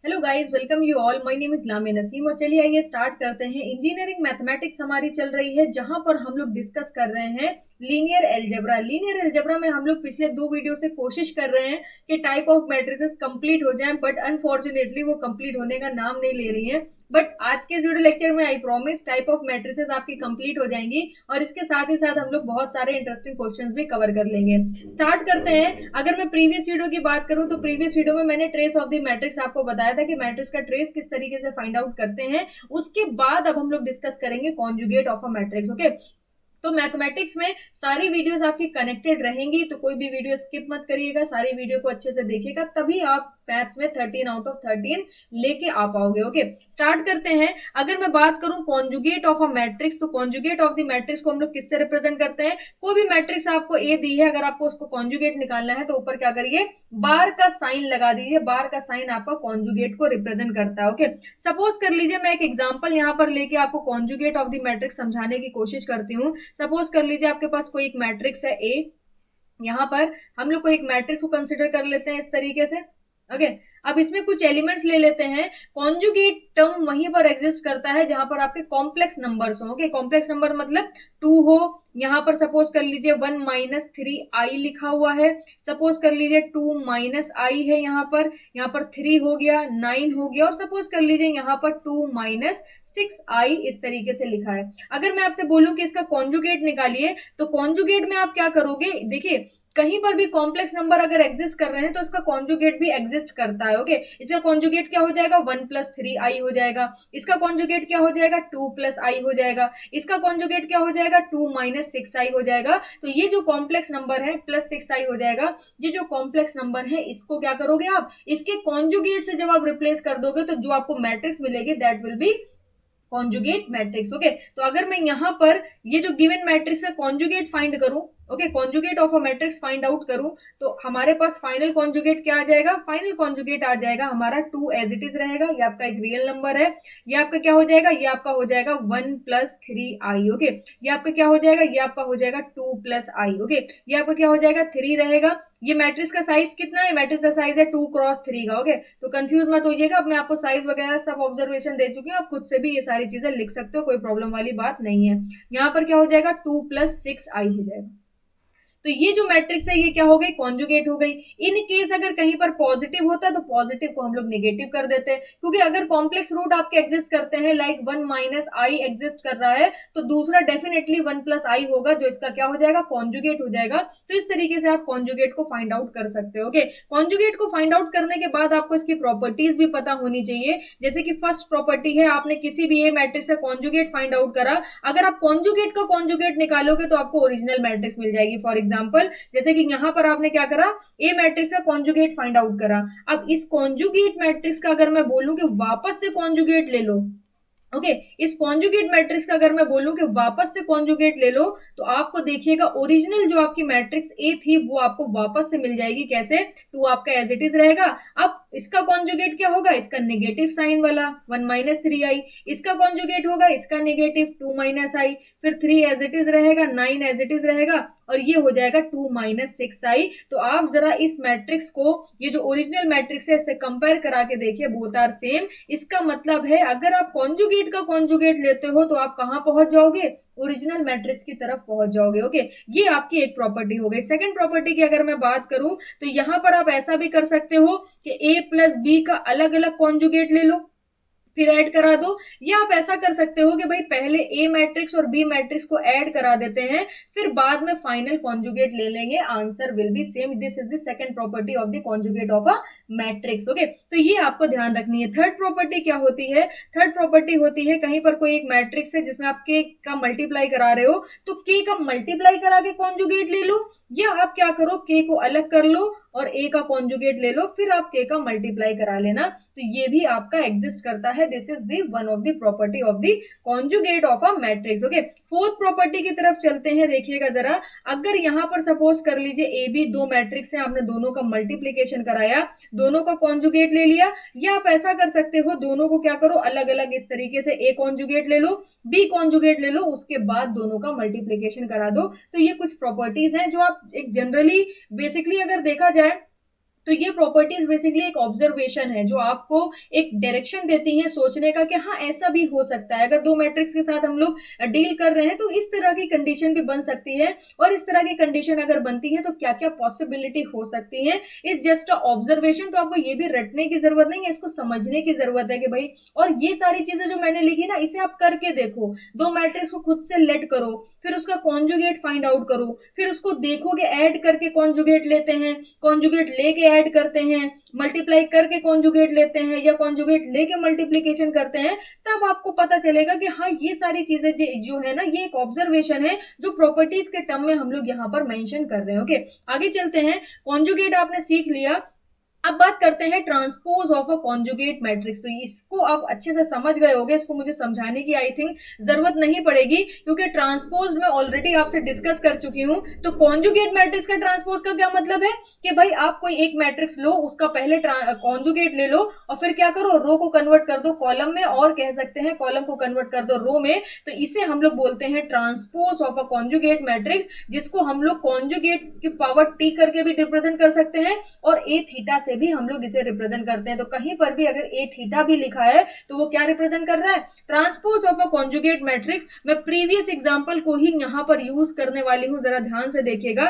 Hello guys, welcome you all. My name is Lamia Naseem और चलिए आइए स्टार्ट करते हैं। इंजीनियरिंग मैथमेटिक्स हमारी चल रही है जहां पर हम लोग डिस्कस कर रहे हैं लीनियर अलजेब्रा। लीनियर अलजेब्रा में हम लोग पिछले दो वीडियो से कोशिश कर रहे हैं कि टाइप ऑफ मैट्रिसेस कंप्लीट हो जाएं, बट अनफॉर्चुनेटली वो कंप्लीट होने का नाम नहीं ले रही है। बट आज के इस वीडियो लेक्चर में I promise type of matrices आपकी कंप्लीट हो जाएंगी और इसके साथ ही साथ हम लोग बहुत सारे इंटरेस्टिंग क्वेश्चंस भी कवर कर लेंगे। स्टार्ट करते हैं। अगर मैं प्रीवियस वीडियो की बात करूं तो प्रीवियस वीडियो में मैंने ट्रेस ऑफ द मैट्रिक्स आपको बताया था कि मैट्रिक्स का ट्रेस किस तरीके से फाइंड आउट करते हैं। उसके बाद अब हम लोग डिस्कस करेंगे conjugate of a matrix. Okay, तो मैथमेटिक्स में सारी वीडियोस आपकी कनेक्टेड रहेंगी, तो कोई भी वीडियो स्किप मत करिएगा, सारी वीडियो को अच्छे से देखिएगा, तभी आप मैथ्स में 13 आउट ऑफ 13 लेके आ पाओगे। ओके, स्टार्ट करते हैं। अगर मैं बात करूं कॉन्जुगेट ऑफ अ मैट्रिक्स, तो कॉन्जुगेट ऑफ द मैट्रिक्स को हम लोग किससे रिप्रेजेंट करते हैं। कोई भी मैट्रिक्स आपको ए दी है, अगर आपको उसको कॉन्जुगेट निकालना है तो ऊपर क्या करिए, बार का साइन लगा दीजिए। बार का साइन आपका कॉन्जुगेट को रिप्रेजेंट करता है। ओके, सपोज कर लीजिए मैं एक एग्जांपल यहाँ पर लेके आपको कॉन्जुगेट ऑफ द मैट्रिक्स समझाने की कोशिश करती हूँ। सपोज कर लीजिए आपके पास कोई एक मैट्रिक्स है ए। यहाँ पर हम लोग को एक मैट्रिक्स को कंसिडर कर लेते हैं इस तरीके से। ओके, अब इसमें कुछ एलिमेंट्स ले लेते हैं। कॉन्जुगेट टर्म वहीं पर एग्जिस्ट करता है जहां पर आपके कॉम्प्लेक्स नंबर्स हो। ओके, कॉम्प्लेक्स नंबर मतलब टू हो। यहाँ पर सपोज कर लीजिए 1-3i लिखा हुआ है। सपोज कर लीजिए 2-i है यहाँ पर 3 हो गया, 9 हो गया, और सपोज कर लीजिए यहाँ पर 2-6i इस तरीके से लिखा है। अगर मैं आपसे बोलूं कि इसका कॉन्जुगेट निकालिए, तो कॉन्जुगेट में आप क्या करोगे, देखिए कहीं पर भी कॉम्प्लेक्स नंबर अगर एग्जिस्ट कर रहे हैं तो इसका कॉन्जुगेट भी एग्जिस्ट करता है। ओके, इसका कॉन्जुगेट क्या हो जाएगा, 1+3i हो जाएगा। इसका कॉन्जुगेट क्या हो जाएगा, 2+i हो जाएगा। इसका कॉन्जुगेट क्या हो जाएगा, 2-6i हो जाएगा। तो ये जो कॉम्प्लेक्स नंबर है +6i हो जाएगा। ये जो कॉम्प्लेक्स नंबर है इसको क्या करोगे आप, इसके कॉन्जुगेट से जब आप रिप्लेस कर दोगे तो जो आपको मैट्रिक्स मिलेगी that will B conjugate matrix. Okay, तो अगर मैं यहाँ पर ये जो गिवन मैट्रिक्स है कॉन्जुगेट फाइंड करूं, okay, conjugate of a matrix find out करूं, तो हमारे पास फाइनल कॉन्जुगेट क्या आ जाएगा, फाइनल कॉन्जुगेट आ जाएगा हमारा 2 एज इट इज रहेगा। ये आपका एक रियल नंबर है। ये आपका क्या हो जाएगा, ये आपका हो जाएगा 1+3i। ओके, ये आपका क्या हो जाएगा, ये आपका हो जाएगा 2+i। ओके, ये आपका क्या हो जाएगा, 3 रहेगा। ये मैट्रिक्स का साइज कितना है, मैट्रिक्स का साइज है 2x3 का। ओके, तो कंफ्यूज मत होइएगा, अब मैं आपको साइज वगैरह सब ऑब्जर्वेशन दे चुकी हूँ, आप खुद से भी ये सारी चीजें लिख सकते हो, कोई प्रॉब्लम वाली बात नहीं है। यहाँ पर क्या हो जाएगा, 2+6i हो जाएगा। तो ये जो मैट्रिक्स है ये क्या हो गई, कॉन्जुगेट हो गई। इन केस अगर कहीं पर पॉजिटिव होता है तो पॉजिटिव को हम लोग नेगेटिव कर देते हैं, क्योंकि अगर कॉम्प्लेक्स रूट आपके एग्जिस्ट करते हैं लाइक 1-i एग्जिस्ट कर रहा है तो दूसरा डेफिनेटली 1+i होगा जो इसका क्या हो जाएगा, कॉन्जुगेट हो जाएगा। तो इस तरीके से आप कॉन्जुगेट को फाइंड आउट कर सकते हो। ओके, कॉन्जुगेट को फाइंड आउट करने के बाद आपको इसकी प्रॉपर्टीज भी पता होनी चाहिए। जैसे कि फर्स्ट प्रॉपर्टी है, आपने किसी भी ए मैट्रिक्स से कॉन्जुगेट फाइंड आउट करा, अगर आप कॉन्जुगेट का कॉन्जुगेट निकालोगे तो आपको ओरिजिनल मैट्रिक्स मिल जाएगी। फॉर एग्जांपल जैसे कि यहां पर आपने क्या करा, ए मैट्रिक्स का कॉन्जुगेट फाइंड आउट करा। अब इस कॉन्जुगेट मैट्रिक्स का अगर मैं बोलूं कि वापस से कॉन्जुगेट ले लो, ओके, इस कॉन्जुगेट मैट्रिक्स का अगर मैं बोलूं कि वापस से कॉन्जुगेट ले लो, तो आपको देखिएगा ओरिजिनल जो आपकी मैट्रिक्स ए थी वो आपको वापस से मिल जाएगी। कैसे, 2 आपका एज इट इज रहेगा। अब इसका कॉन्जुगेट क्या होगा, इसका नेगेटिव साइन वाला 1-3i। इसका कॉन्जुगेट होगा इसका नेगेटिव 2-i। फिर 3 एज इट इज रहेगा, 9 एज इट इज रहेगा, और ये हो जाएगा 2-6i। तो आप जरा इस मैट्रिक्स को, ये जो ओरिजिनल मैट्रिक्स है इससे कंपेयर करा के देखिए, बोथ आर सेम। इसका मतलब है अगर आप कॉन्जुगेट का कॉन्जुगेट लेते हो तो आप कहां पहुंच जाओगे, ओरिजिनल मैट्रिक्स की तरफ पहुंच जाओगे। ओके, ये आपकी एक प्रॉपर्टी हो गई। सेकंड प्रॉपर्टी की अगर मैं बात करूं तो यहां पर आप ऐसा भी कर सकते हो कि a+b का अलग अलग कॉन्जुगेट ले लो, फिर ऐड करा दो। या आप ऐसा कर सकते हो कि भाई पहले ए मैट्रिक्स और बी मैट्रिक्स को ऐड करा देते हैं, फिर बाद में फाइनल कॉन्जुगेट ले लेंगे, answer will be same. This is the second property of the conjugate of a matrix. Okay, तो ये आपको ध्यान रखनी है। थर्ड प्रॉपर्टी क्या होती है, थर्ड प्रॉपर्टी होती है कहीं पर कोई एक मैट्रिक्स है जिसमें आप के का मल्टीप्लाई करा रहे हो, तो के का मल्टीप्लाई करा के कॉन्जुगेट ले लो, या आप क्या करो, के को अलग कर लो और ए का कॉन्जुगेट ले लो, फिर आप के का मल्टीप्लाई करा लेना। तो ये भी आपका एग्जिस्ट करता है। This is the one of the property of the conjugate of a matrix. Okay, fourth property की तरफ चलते हैं। देखिएगा जरा, अगर यहां पर सपोज कर लीजिए ए बी दो मैट्रिक्स है, आपने दोनों का मल्टीप्लीकेशन कराया, दोनों का कॉन्जुगेट ले लिया, या आप ऐसा कर सकते हो दोनों को क्या करो, अलग अलग इस तरीके से ए कॉन्जुगेट ले लो, बी कॉन्जुगेट ले लो, उसके बाद दोनों का मल्टीप्लीकेशन करा दो। तो ये कुछ प्रॉपर्टीज हैं जो आप एक जनरली बेसिकली अगर देखा जाए तो ये प्रॉपर्टीज बेसिकली एक ऑब्जर्वेशन है जो आपको एक डायरेक्शन देती है सोचने का कि हाँ ऐसा भी हो सकता है, अगर दो मैट्रिक्स के साथ हम लोग डील कर रहे हैं तो इस तरह की कंडीशन भी बन सकती है, और इस तरह की कंडीशन अगर बनती है तो क्या क्या पॉसिबिलिटी हो सकती है। इस जस्ट ऑब्जर्वेशन, तो आपको ये भी रटने की जरूरत नहीं है, इसको समझने की जरूरत है कि भाई, और ये सारी चीजें जो मैंने लिखी ना इसे आप करके देखो, दो मैट्रिक्स को खुद से लेट करो, फिर उसका कॉन्जुगेट फाइंड आउट करो, फिर उसको देखो कि ऐड करके कॉन्जुगेट लेते हैं, कॉन्जुगेट लेके ऐड करते हैं, मल्टीप्लाई करके कॉन्जुगेट लेते हैं, या कॉन्जुगेट लेके मल्टीप्लीकेशन करते हैं, तब आपको पता चलेगा कि हाँ ये सारी चीजें जो है ना ये एक ऑब्जर्वेशन है जो प्रॉपर्टीज के टर्म में हम लोग यहाँ पर मेंशन कर रहे हैं। ओके, आगे चलते हैं। कॉन्जुगेट आपने सीख लिया, अब बात करते हैं transpose of a conjugate matrix. तो इसको आप अच्छे से समझ गए होंगे, इसको मुझे समझाने की आई थिंक जरूरत नहीं पड़ेगी, क्योंकि ट्रांसपोज में ऑलरेडी आपसे डिस्कस कर चुकी हूं। तो कॉन्जुगेट मैट्रिक्स का ट्रांसपोज का क्या मतलब है कि भाई आप कोई एक मैट्रिक्स लो, उसका पहले कॉन्जुगेट ले लो, और फिर क्या करो, रो को कन्वर्ट कर दो कॉलम में, और कह सकते हैं कॉलम को कन्वर्ट कर दो रो में। तो इसे हम लोग बोलते हैं transpose of a conjugate matrix, जिसको हम लोग कॉन्जुगेट की पावर टी करके भी रिप्रेजेंट कर सकते हैं, और ए थीटा से भी हम लोग इसे रिप्रेजेंट करते हैं। तो कहीं पर भी अगर ए थीटा भी लिखा है तो वो क्या रिप्रेजेंट कर रहा है, transpose of a conjugate matrix. मैं प्रीवियस एग्जांपल को ही यहां पर यूज करने वाली हूं, जरा ध्यान से देखिएगा।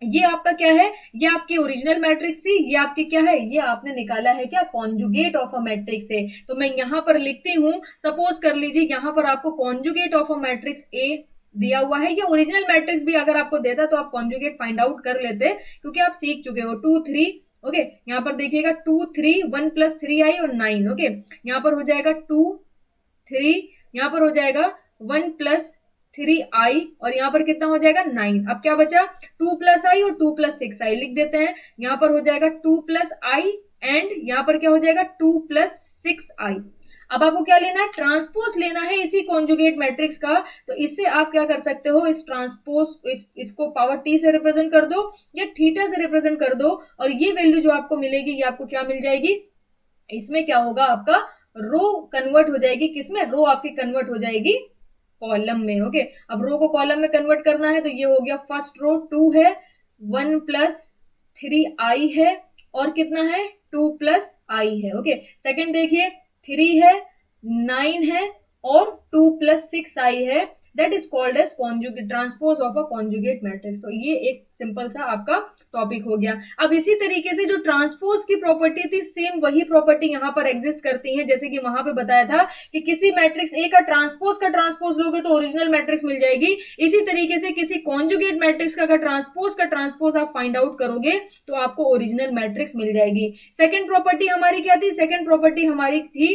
ये आपका क्या है, ये आपकी ओरिजिनल मैट्रिक्स थी, ये आपकी क्या है, ये आपने निकाला है क्या, कॉन्जुगेट ऑफ अ मैट्रिक्स से। तो मैं यहां पर लिखती हूं, सपोज कर लीजिए यहां पर आपको conjugate of a matrix A दिया हुआ है, या ओरिजिनल मैट्रिक्स भी अगर आपको देता तो आप कॉन्जुगेट फाइंड आउट कर लेते, क्योंकि आप सीख चुके हो 2 3। ओके, यहाँ पर देखिएगा 2 3 1 प्लस 3 आई और 9। ओके, यहाँ पर हो जाएगा 2 3, यहाँ पर हो जाएगा 1 प्लस 3i, और यहाँ पर कितना हो जाएगा 9। अब क्या बचा, 2 प्लस आई और 2 प्लस 6i लिख देते हैं। यहाँ पर हो जाएगा 2 प्लस आई, एंड यहाँ पर क्या हो जाएगा 2 प्लस 6i। अब आपको क्या लेना है, ट्रांसपोज लेना है इसी कॉन्जुगेट मैट्रिक्स का। तो इससे आप क्या कर सकते हो, इस ट्रांसपोज इसको पावर टी से रिप्रेजेंट कर दो या थीटा से रिप्रेजेंट कर दो, और ये वैल्यू जो आपको मिलेगी ये आपको क्या मिल जाएगी, इसमें क्या होगा, आपका रो कन्वर्ट हो जाएगी, किसमें, रो आपकी कन्वर्ट हो जाएगी कॉलम में। ओके, अब रो को कॉलम में कन्वर्ट करना है, तो ये हो गया फर्स्ट रो 2 है, 1 प्लस 3i है, और कितना है 2 प्लस आई है। ओके, सेकंड देखिए 3 है, 9 है, और 2 प्लस 6i है, that is called as conjugate, transpose of a conjugate matrix. तो ये एक सिंपल सा आपका टॉपिक हो गया। अब इसी तरीके से जो ट्रांसपोज की प्रॉपर्टी थी, सेम वही प्रॉपर्टी यहाँ पर एग्जिस्ट करती है, जैसे कि वहां पे बताया था कि किसी मैट्रिक्स ए का ट्रांसपोज लोगे तो ओरिजिनल मैट्रिक्स मिल जाएगी। इसी तरीके से किसी कॉन्जुगेट मैट्रिक्स का ट्रांसपोज आप फाइंड आउट करोगे तो आपको ओरिजिनल मैट्रिक्स मिल जाएगी। सेकेंड प्रॉपर्टी हमारी क्या थी, सेकेंड प्रॉपर्टी हमारी थी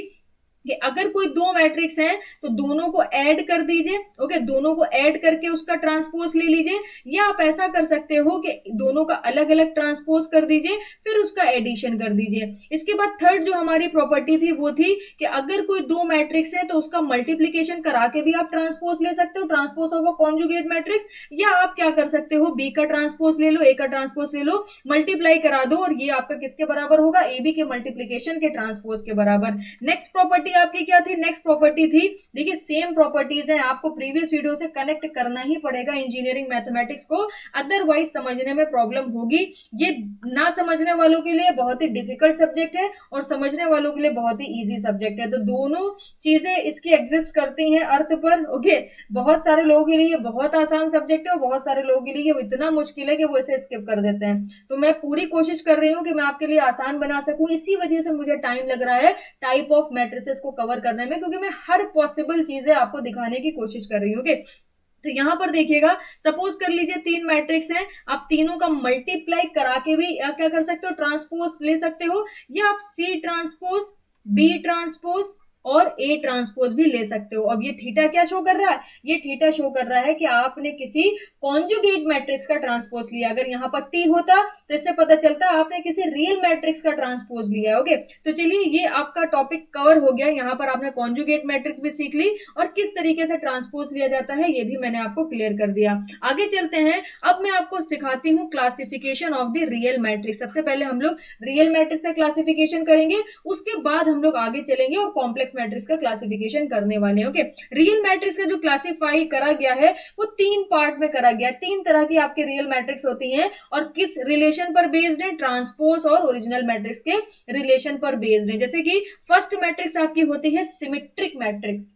कि अगर कोई दो मैट्रिक्स हैं तो दोनों को ऐड कर दीजिए। ओके, दोनों को ऐड करके उसका ट्रांसपोज ले लीजिए, या आप ऐसा कर सकते हो कि दोनों का अलग अलग ट्रांसपोज कर दीजिए फिर उसका एडिशन कर दीजिए। इसके बाद थर्ड जो हमारी प्रॉपर्टी थी वो थी कि अगर कोई दो मैट्रिक्स है तो उसका मल्टीप्लीकेशन करा के भी आप ट्रांसपोज ले सकते हो, transpose of a conjugate matrix, या आप क्या कर सकते हो, बी का ट्रांसपोज ले लो, ए का ट्रांसपोज ले लो, मल्टीप्लाई करा दो, और ये आपका किसके बराबर होगा, ए बी के मल्टीप्लीकेशन के ट्रांसपोज के बराबर। नेक्स्ट प्रॉपर्टी आपकी क्या थी, नेक्स्ट प्रॉपर्टी थी, देखिए सेम प्रॉपर्टीज है, आपको प्रीवियस वीडियो से कनेक्ट करना ही पड़ेगा इंजीनियरिंग मैथमेटिक्स को, अदरवाइज समझने में प्रॉब्लम होगी। ये ना समझने वालों के लिए बहुत ही डिफिकल्ट सब्जेक्ट है, और समझने वालों के लिए बहुत ही इजी सब्जेक्ट है। तो दोनों चीजें इसकी एग्जिस्ट करती हैं अर्थ पर। ओके, बहुत सारे लोगों के लिए बहुत आसान सब्जेक्ट है, और बहुत सारे लोगों के लिए इतना मुश्किल है कि वो इसे स्किप कर देते हैं। तो मैं पूरी कोशिश कर रही हूँ कि मैं आपके लिए आसान बना सकूं, इसी वजह से मुझे टाइम लग रहा है टाइप ऑफ मैट्रिसेस को कवर करने में, क्योंकि मैं हर पॉसिबल चीजें आपको दिखाने की कोशिश कर रही हूँ। ओके, तो यहां पर देखिएगा, सपोज कर लीजिए तीन मैट्रिक्स हैं, आप तीनों का मल्टीप्लाई करा के भी क्या कर सकते हो, ट्रांसपोज ले सकते हो, या आप सी ट्रांसपोज, बी ट्रांसपोज और ए ट्रांसपोज भी ले सकते हो। अब ये थीटा क्या शो कर रहा है, ये थीटा शो कर रहा है कि आपने किसी कॉन्जुगेट मैट्रिक्स का ट्रांसपोज लिया। अगर यहाँ पर टी होता तो इससे पता चलता आपने किसी रियल मैट्रिक्स का ट्रांसपोज लिया है। ओके, तो चलिए ये आपका टॉपिक कवर हो गया, यहाँ पर आपने कॉन्जुगेट मैट्रिक्स भी सीख ली, और किस तरीके से ट्रांसपोज लिया जाता है ये भी मैंने आपको क्लियर कर दिया। आगे चलते हैं, अब मैं आपको सिखाती हूँ classification of the real matrix. सबसे पहले हम लोग रियल मैट्रिक्स का क्लासिफिकेशन करेंगे, उसके बाद हम लोग आगे चलेंगे और कॉम्प्लेक्स मैट्रिक्स का क्लासिफिकेशन करने वाले हैं। ओके, रियल मैट्रिक्स का जो क्लासिफाई करा गया है वो 3 पार्ट में करा गया है। 3 तरह की आपके रियल मैट्रिक्स होती हैं और किस रिलेशन पर बेस्ड है, ट्रांसपोज और ओरिजिनल मैट्रिक्स के रिलेशन पर बेस्ड है। जैसे कि फर्स्ट मैट्रिक्स आपकी होती है सिमेट्रिक मैट्रिक्स।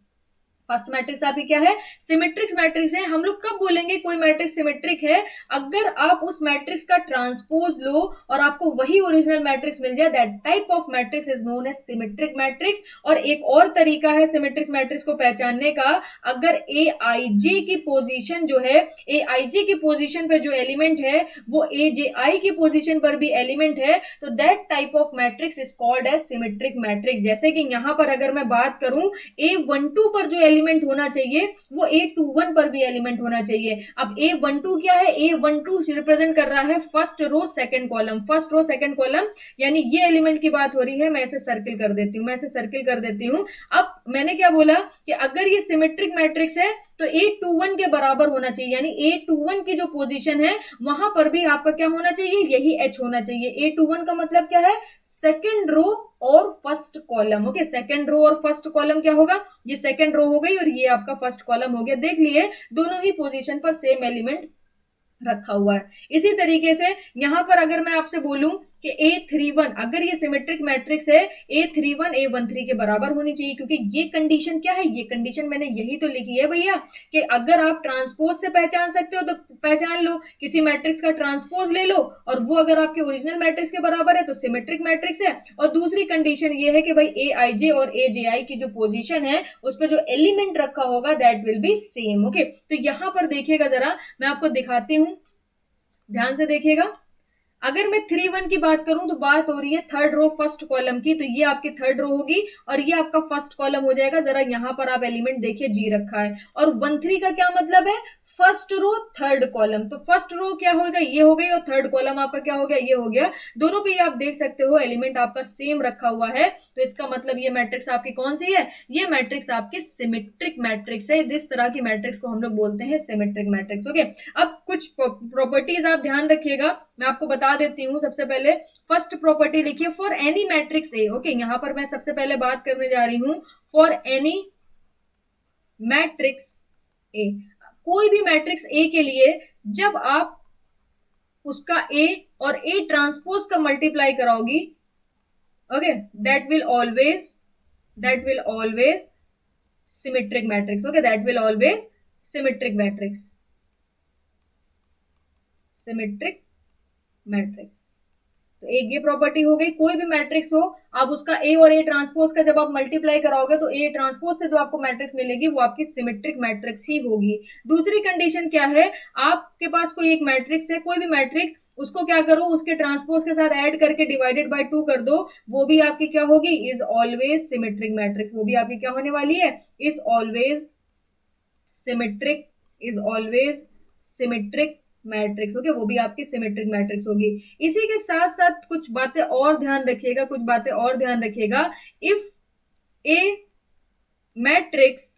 फर्स्ट मैट्रिक्स आपकी क्या है, सिमेट्रिक मैट्रिक्स है। हम लोग कब बोलेंगे कोई मैट्रिक्स सिमेट्रिक है, अगर आप उस मैट्रिक्स का ट्रांसपोज लो और आपको वही ओरिजिनल मैट्रिक्स मिल जाए, that type of matrix is known as symmetric matrix. और एक और तरीका है सिमेट्रिक मैट्रिक्स को पहचानने का, अगर ए आई जे की पोजीशन जो है, ए आई जे की पोजीशन पे जो एलिमेंट है वो ए जे आई की पोजीशन पर भी एलिमेंट है, तो that type of matrix is called as symmetric matrix. जैसे कि यहां पर अगर मैं बात करूं, A12 पर जो एलिमेंट होना चाहिए वो A21 पर भी एलिमेंट होना चाहिए। अब A12 क्या है, A12 रिप्रेजेंट कर रहा है first row second column, first row second column, यानी ये एलिमेंट की बात हो रही है। मैं इसे सर्किल कर देती हूं, मैं इसे सर्किल कर देती हूं। अब मैंने क्या बोला कि अगर ये सिमेट्रिक मैट्रिक्स है तो A21 के बराबर होना चाहिए, यानी A21 की जो पोजीशन है वहां पर भी आपका क्या होना चाहिए, यही H होना चाहिए। A21 का मतलब क्या है, सेकंड रो और first column. Okay, second row और फर्स्ट कॉलम क्या होगा, ये सेकंड रो हो गई और ये आपका फर्स्ट कॉलम हो गया। देख लिए दोनों ही पोजीशन पर सेम एलिमेंट रखा हुआ है। इसी तरीके से यहां पर अगर मैं आपसे बोलूं कि A31, अगर ये सिमेट्रिक मैट्रिक्स है, A31 A13 के बराबर होनी चाहिए, क्योंकि ये कंडीशन क्या है, ये कंडीशन मैंने यही तो लिखी है भैया कि अगर आप ट्रांसपोज से पहचान सकते हो तो पहचान लो, किसी मैट्रिक्स का ट्रांसपोज ले लो और वो अगर आपके ओरिजिनल मैट्रिक्स के बराबर है तो सिमेट्रिक मैट्रिक्स है। और दूसरी कंडीशन ये है कि भाई ए आई जे और ए जे आई की जो पोजीशन है उस पर जो एलिमेंट रखा होगा that will B same. Okay, तो यहां पर देखिएगा जरा, मैं आपको दिखाती हूं, ध्यान से देखिएगा। अगर मैं 3 1 की बात करूं तो बात हो रही है थर्ड रो फर्स्ट कॉलम की, तो ये आपकी थर्ड रो होगी और ये आपका फर्स्ट कॉलम हो जाएगा। जरा यहां पर आप एलिमेंट देखिए, जी रखा है। और 1 3 का क्या मतलब है, फर्स्ट रो थर्ड कॉलम। तो फर्स्ट रो क्या होगा, ये हो गई, और थर्ड कॉलम आपका क्या हो गया, ये हो गया। दोनों पे आप देख सकते हो एलिमेंट आपका सेम रखा हुआ है, तो इसका मतलब ये मैट्रिक्स आपकी कौन सी है, ये मैट्रिक्स आपकी सिमेट्रिक मैट्रिक्स है। इस तरह की मैट्रिक्स को हम लोग बोलते हैं सिमेट्रिक मैट्रिक्स। ओके, अब कुछ प्रॉपर्टीज आप ध्यान रखिएगा, मैं आपको बता देती हूं। सबसे पहले फर्स्ट प्रॉपर्टी लिखिए, for any matrix A. Okay, यहां पर मैं सबसे पहले बात करने जा रही हूं फॉर एनी मैट्रिक्स ए। कोई भी मैट्रिक्स ए के लिए जब आप उसका ए और ए ट्रांसपोज का मल्टीप्लाई कराओगी, okay, that will always symmetric matrix. Okay, that will always symmetric matrix, symmetric matrix. तो एक ये प्रॉपर्टी हो गई, कोई भी मैट्रिक्स हो आप उसका ए और ए ट्रांसपोज का जब आप मल्टीप्लाई कराओगे तो ए ट्रांसपोज से जो आपको मैट्रिक्स मिलेगी वो आपकी सिमेट्रिक मैट्रिक्स ही होगी। दूसरी कंडीशन क्या है, आपके पास कोई एक मैट्रिक्स है, कोई भी मैट्रिक्स, उसको क्या करो, उसके ट्रांसपोज के साथ ऐड करके डिवाइडेड बाय 2 कर दो, वो भी आपकी क्या होगी, इज ऑलवेज सिमेट्रिक मैट्रिक्स। वो भी आपकी क्या होने वाली है, is always symmetric, is always symmetric matrix. Okay, वो भी आपकी सिमेट्रिक मैट्रिक्स होगी। इसी के साथ साथ कुछ बातें और ध्यान रखिएगा, कुछ बातें और ध्यान रखिएगा। If A matrix,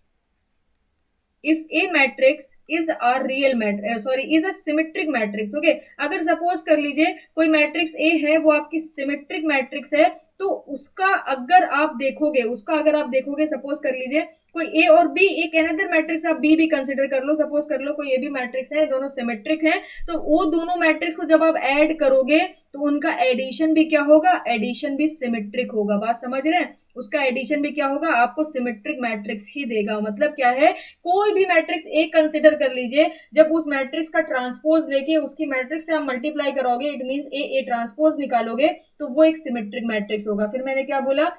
if a matrix is a real matrix, is a symmetric matrix। Okay, अगर सपोज कर लीजिए कोई मैट्रिक्स A है वो आपकी सिमेट्रिक मैट्रिक्स है, तो उसका अगर आप देखोगे, सपोज कर लीजिए कोई A और B, एक अनदर मैट्रिक्स आप B भी कंसिडर कर लो, सपोज कर लो कोई A भी मैट्रिक्स है, दोनों सिमेट्रिक है, तो वो दोनों मैट्रिक्स को जब आप ऐड करोगे तो उनका एडिशन भी क्या होगा, एडिशन भी सिमेट्रिक होगा। बात समझ रहे हैं, उसका एडिशन भी क्या होगा, आपको सिमेट्रिक मैट्रिक्स ही देगा। मतलब क्या है, कोई भी मैट्रिक्स ए कंसिडर कर लीजिए, जब उस मैट्रिक्स का ट्रांसपोज लेके उसकी मैट्रिक्स से आप मल्टीप्लाई करोगे, इट मींस ए ट्रांसपोज निकालोगे, तो वो एक सिमेट्रिक मैट्रिक्स होगा। फिर मैंने क्या बोला,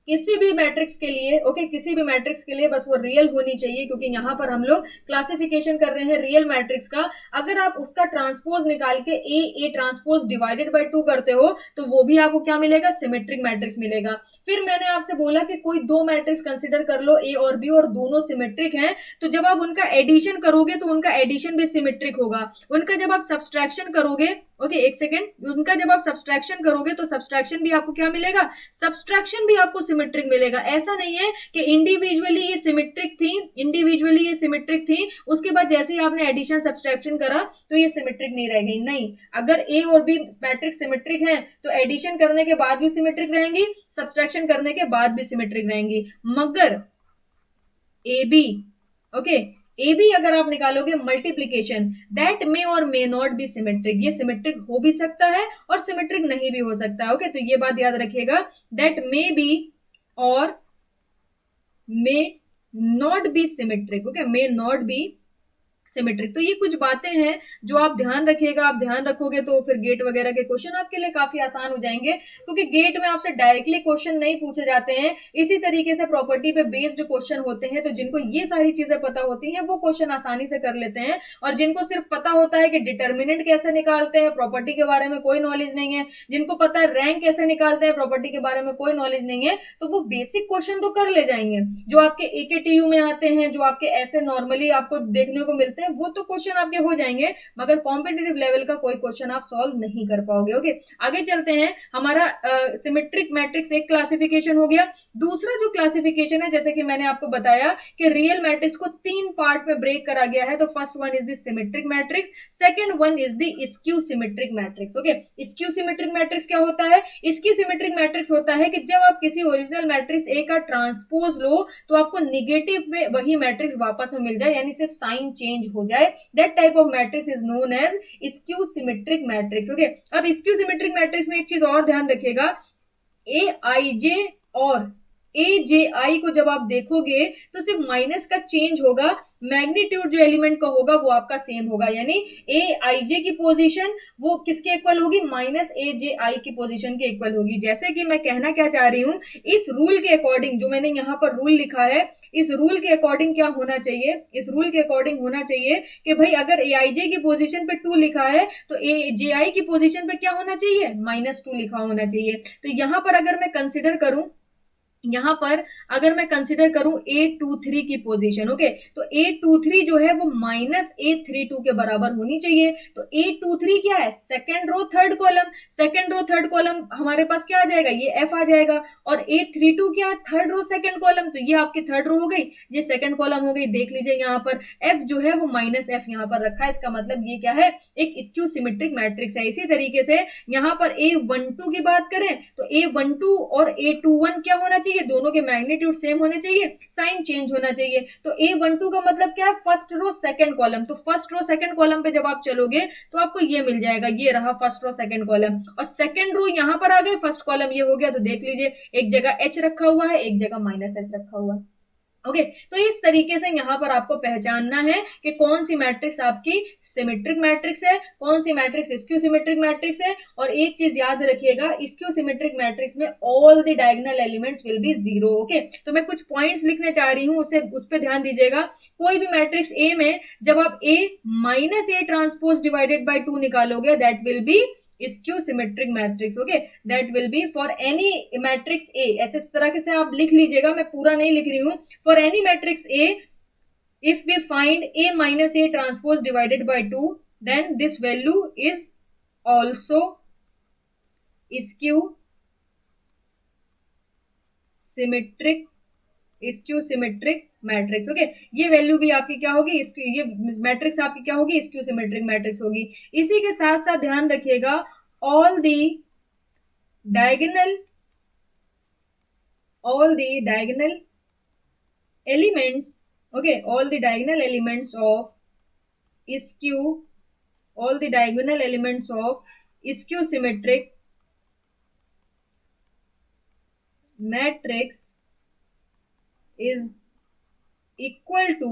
किसी भी मैट्रिक्स के लिए, ओके, किसी भी मैट्रिक्स के लिए बस वो रियल होनी चाहिए, क्योंकि यहां पर हम लोग क्लासिफिकेशन कर रहे हैं रियल मैट्रिक्स का। अगर आप उसका ट्रांसपोज निकाल के ए ट्रांसपोज डिवाइडेड बाय 2 करते हो तो वो भी आपको क्या मिलेगा, सिमेट्रिक मैट्रिक्स मिलेगा। फिर मैंने आपसे बोला कि कोई 2 मैट्रिक्स कंसिडर कर लो, ए और बी, और दोनों सिमेट्रिक हैं, तो जब आप उनका एडिशन करोगे तो उनका एडिशन भी सिमेट्रिक होगा। उनका जब आप सब्सट्रैक्शन करोगे ओके, एक सेकेंड, उनका जब आप सब्सट्रैक्शन करोगे तो सब्सट्रैक्शन भी आपको क्या मिलेगा, सब्सट्रैक्शन भी आपको सिमेट्रिक मिलेगा। ऐसा नहीं है कि इंडिविजुअली ये सिमेट्रिक थी, इंडिविजुअली ये सिमेट्रिक थी, उसके बाद जैसे ही आपने एडिशन सब्सट्रैक्शन करा तो ये सिमेट्रिक नहीं रह गई। नहीं, अगर ए और बी मैट्रिक्स सिमेट्रिक है तो एडिशन करने के बाद भी सिमेट्रिक रहेंगी, सब्सट्रैक्शन करने के बाद भी सिमेट्रिक रहेंगी। मगर A B, okay, A B अगर आप निकालोगे multiplication, that may or may not be symmetric, ये सिमेट्रिक हो भी सकता है और सिमेट्रिक नहीं भी हो सकता है। ओके, तो ये बात याद रखिएगा, दैट मे बी और may not be symmetric. Okay, may not be symmetric. तो ये कुछ बातें हैं जो आप ध्यान रखिएगा, आप ध्यान रखोगे तो फिर गेट वगैरह के क्वेश्चन आपके लिए काफी आसान हो जाएंगे, क्योंकि गेट में आपसे डायरेक्टली क्वेश्चन नहीं पूछे जाते हैं, इसी तरीके से प्रॉपर्टी पे बेस्ड क्वेश्चन होते हैं। तो जिनको ये सारी चीजें पता होती हैं वो क्वेश्चन आसानी से कर लेते हैं, और जिनको सिर्फ पता होता है कि डिटर्मिनेंट कैसे निकालते हैं, प्रॉपर्टी के बारे में कोई नॉलेज नहीं है, जिनको पता है रैंक कैसे निकालते हैं, प्रॉपर्टी के बारे में कोई नॉलेज नहीं है, तो वो बेसिक क्वेश्चन तो कर ले जाएंगे। जो आपके एकेटीयू में आते हैं, जो आपके ऐसे नॉर्मली आपको देखने को मिलते हैं, वो तो क्वेश्चन आपके हो जाएंगे, मगर कॉम्पिटिटिव लेवल का कोई क्वेश्चन आप सॉल्व नहीं कर पाओगे। ओके, आगे चलते हैं। हमारा सिमेट्रिक मैट्रिक्स एक क्लासिफिकेशन हो गया। दूसरा जो क्लासिफिकेशन है, जैसे कि मैंने आपको बताया कि रियल मैट्रिक्स को 3 पार्ट में ब्रेक करा गया है। तो first one is the symmetric matrix, second one is the skew symmetric matrix. Okay, skew symmetric matrix क्या होता है? स्क्यू सिमेट्रिक मैट्रिक्स होता है कि जब आप किसी ओरिजिनल मैट्रिक्स ए का ट्रांसपोज लो तो आपको निगेटिव में वही मैट्रिक्स वापस में मिल जाए, यानी सिर्फ साइन चेंज हो जाए। That type of matrix is known as skew symmetric matrix. Okay, अब skew symmetric matrix में एक चीज और ध्यान रखिएगा, ए आई जे और ए जे आई को जब आप देखोगे तो सिर्फ माइनस का चेंज होगा, मैग्नीट्यूड जो एलिमेंट का होगा वो आपका सेम होगा। यानी ए आई जे की पोजीशन वो किसके इक्वल होगी? माइनस ए जे आई की पोजीशन के इक्वल होगी। जैसे कि मैं कहना क्या चाह रही हूं, इस रूल के अकॉर्डिंग, जो मैंने यहाँ पर रूल लिखा है, इस रूल के अकॉर्डिंग क्या होना चाहिए? इस रूल के अकॉर्डिंग होना चाहिए कि भाई अगर ए आई जे की पोजीशन पे 2 लिखा है तो ए जे आई की पोजीशन पे क्या होना चाहिए? -2 लिखा होना चाहिए। तो यहां पर अगर मैं कंसिडर करूं, यहां पर अगर मैं कंसिडर करूं A23 की पोजीशन, ओके, तो A23 जो है वो -A32 के बराबर होनी चाहिए। तो A23 क्या है? Second row third column, second row third column हमारे पास क्या आ जाएगा? ये F आ जाएगा। और A32 क्या है? थर्ड रो सेकेंड कॉलम, तो ये आपकी थर्ड रो हो गई, ये सेकेंड कॉलम हो गई। देख लीजिए यहाँ पर F जो है वो -F यहाँ पर रखा है, इसका मतलब ये क्या है? एक स्क्यू सिमेट्रिक मैट्रिक्स है। इसी तरीके से यहाँ पर A12 की बात करें तो A12 और A21 क्या होना चाहिए? दोनों के मैग्नीट्यूड सेम होने चाहिए, साइन चेंज होना चाहिए। तो A12 का मतलब क्या है? First row second column. तो फर्स्ट रो सेकंड कॉलम पे जब आप चलोगे तो आपको ये मिल जाएगा, ये रहा फर्स्ट रो सेकंड कॉलम, और सेकंड रो यहां पर आ गए, फर्स्ट कॉलम ये हो गया। तो देख लीजिए एक जगह H रखा हुआ है, एक जगह -H रखा हुआ है। ओके, तो इस तरीके से यहां पर आपको पहचानना है कि कौन सी मैट्रिक्स आपकी सिमेट्रिक मैट्रिक्स है, कौन सी मैट्रिक्स स्क्यू सिमेट्रिक मैट्रिक्स है। और एक चीज याद रखिएगा, स्क्यू सिमेट्रिक मैट्रिक्स में all the diagonal elements will be 0। Okay, तो मैं कुछ पॉइंट्स लिखने चाह रही हूं, उस पर ध्यान दीजिएगा। कोई भी मैट्रिक्स ए में जब आप A - A transpose divided by 2 निकालोगे, that will B skew symmetric matrix। Okay, that will be for any matrix A, ऐसे इस तरह से आप लिख लीजिएगा, मैं पूरा नहीं लिख रही हूं। for any matrix A, if we find A - A transpose divided by 2, then this value is also skew symmetric matrix. Okay, ये वैल्यू भी आपकी क्या होगी? ये मैट्रिक्स आपकी क्या होगी? स्क्यू सिमेट्रिक मैट्रिक्स होगी। इसी के साथ साथ ध्यान रखिएगा, all the diagonal elements, okay, all the diagonal elements of skew symmetric matrix is equal to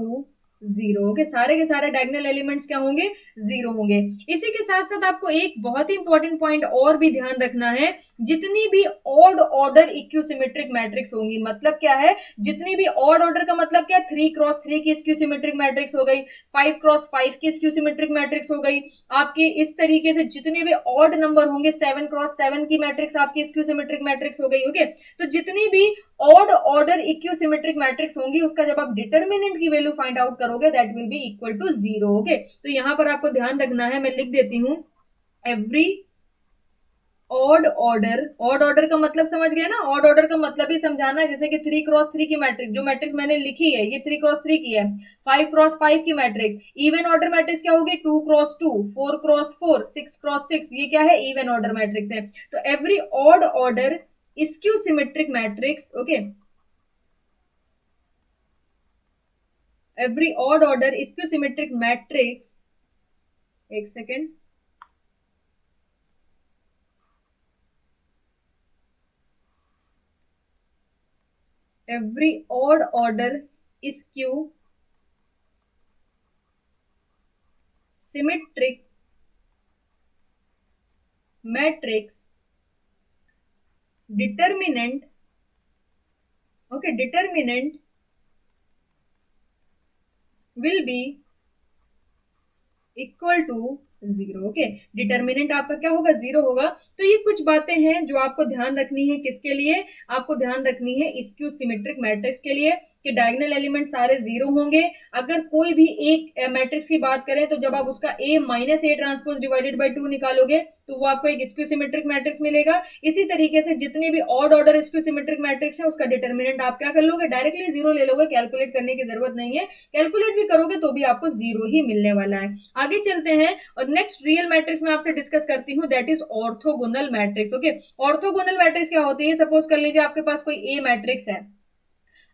0। Okay, सारे के सारे डायगोनल एलिमेंट्स क्या होंगे? 0 होंगे। इसी के साथ साथ आपको एक बहुत ही इंपॉर्टेंट पॉइंट और भी ध्यान रखना है, जितनी भी odd order skew symmetric matrix होंगी, मतलब क्या है? जितनी भी ऑड ऑर्डर का मतलब क्या? 3x3 की स्क्यू सिमेट्रिक मैट्रिक्स हो गई, 5x5 की स्क्यू सिमेट्रिक मैट्रिक्स हो गई आपके। इस तरीके से जितने भी ऑड नंबर होंगे, 7x7 की मैट्रिक्स आपकी स्क्यू सिमेट्रिक मैट्रिक्स हो गई। ओके, तो जितनी भी odd order skew symmetric matrix होंगी, उसका जब आप डिटर्मिनेंट की वैल्यू फाइंड आउट करोगे, that will be equal to 0। Okay, तो यहां पर आपको ध्यान रखना है, मैं लिख देती हूं, एवरी ऑड ऑर्डर का मतलब समझ गए ना, ऑड ऑर्डर का मतलब ही समझाना है। जैसे कि 3x3 की मैट्रिक्स, जो मैट्रिक्स मैंने लिखी है ये 3x3 की है, 5x5 की मैट्रिक्स, इवन ऑर्डर मैट्रिक्स क्या होगी, 2x2, 4x4, 6x6, ये क्या है, इवन ऑर्डर मैट्रिक्स है। तो every odd order skew symmetric matrix, okay, every odd order skew symmetric matrix, एक second, every odd order skew symmetric matrix determinant, okay, determinant will be equal to zero. Okay, determinant आपका क्या होगा, zero होगा। तो ये कुछ बातें हैं जो आपको ध्यान रखनी है, किसके लिए, आपको ध्यान रखनी है स्क्यू सिमेट्रिक मैट्रिक्स के लिए, कि डायगोनल एलिमेंट सारे जीरो होंगे। अगर कोई भी एक मैट्रिक्स की बात करें तो जब आप उसका a minus A transpose divided by 2 निकालोगे तो वो आपको एक स्क्यू सिमेट्रिक मैट्रिक्स मिलेगा। इसी तरीके से जितने भी odd order skew symmetric matrix है उसका डिटर्मिनेंट आप क्या कर लोगे, डायरेक्टली जीरो ले लोगे, कैलकुलेट करने की जरूरत नहीं है। कैलकुलेट भी करोगे तो भी आपको जीरो ही मिलने वाला है। आगे चलते हैं और नेक्स्ट रियल मैट्रिक्स में आपसे डिस्कस करती हूँ, that is orthogonal matrix. Okay, orthogonal matrix क्या होती है, सपोज कर लीजिए आपके पास कोई ए मैट्रिक्स है,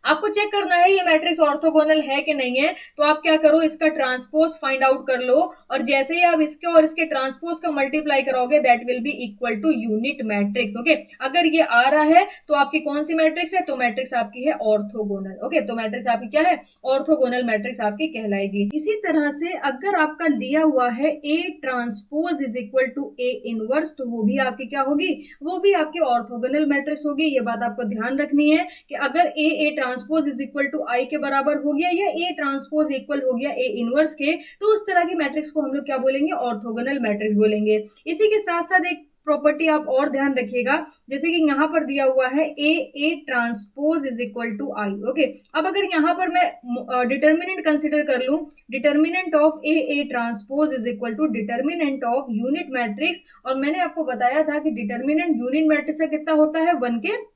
आपको चेक करना है ये मैट्रिक्स ऑर्थोगोनल है कि नहीं है। तो आप क्या करो, इसका ट्रांसपोज फाइंड आउट कर लो, और जैसे ही आप इसके और इसके ट्रांसपोज का मल्टीप्लाई करोगे that will be equal to unit matrix. Okay, अगर ये आ रहा है तो आपकी कौन सी मैट्रिक्स है, तो मैट्रिक्स आपकी है ऑर्थोगोनल। ओके, तो मैट्रिक्स आपकी क्या है, ऑर्थोगोनल मैट्रिक्स आपकी कहलाएगी। इसी तरह से अगर आपका दिया हुआ है A transpose is equal to A inverse, तो वो भी आपकी क्या होगी, वो भी आपकी ऑर्थोगोनल मैट्रिक्स होगी। ये बात आपको ध्यान रखनी है कि अगर A transpose is equal to I के बराबर हो गया या ए ट्रांसपोज इक्वल हो गया ए इनवर्स के, तो उस तरह की मैट्रिक्स को हम लोग क्या बोलेंगे, ऑर्थोगोनल मैट्रिक्स बोलेंगे। इसी के साथ साथ एक प्रॉपर्टी आप और ध्यान रखिएगा, जैसे कि यहाँ पर दिया हुआ है A transpose is equal to I. Okay, अब अगर यहाँ पर मैं डिटर्मिनेंट कंसिडर कर लूं, determinant of A transpose is equal to determinant of unit matrix, और मैंने आपको बताया था कि डिटर्मिनेंट यूनिट मैट्रिक्स का कितना होता है, 1 के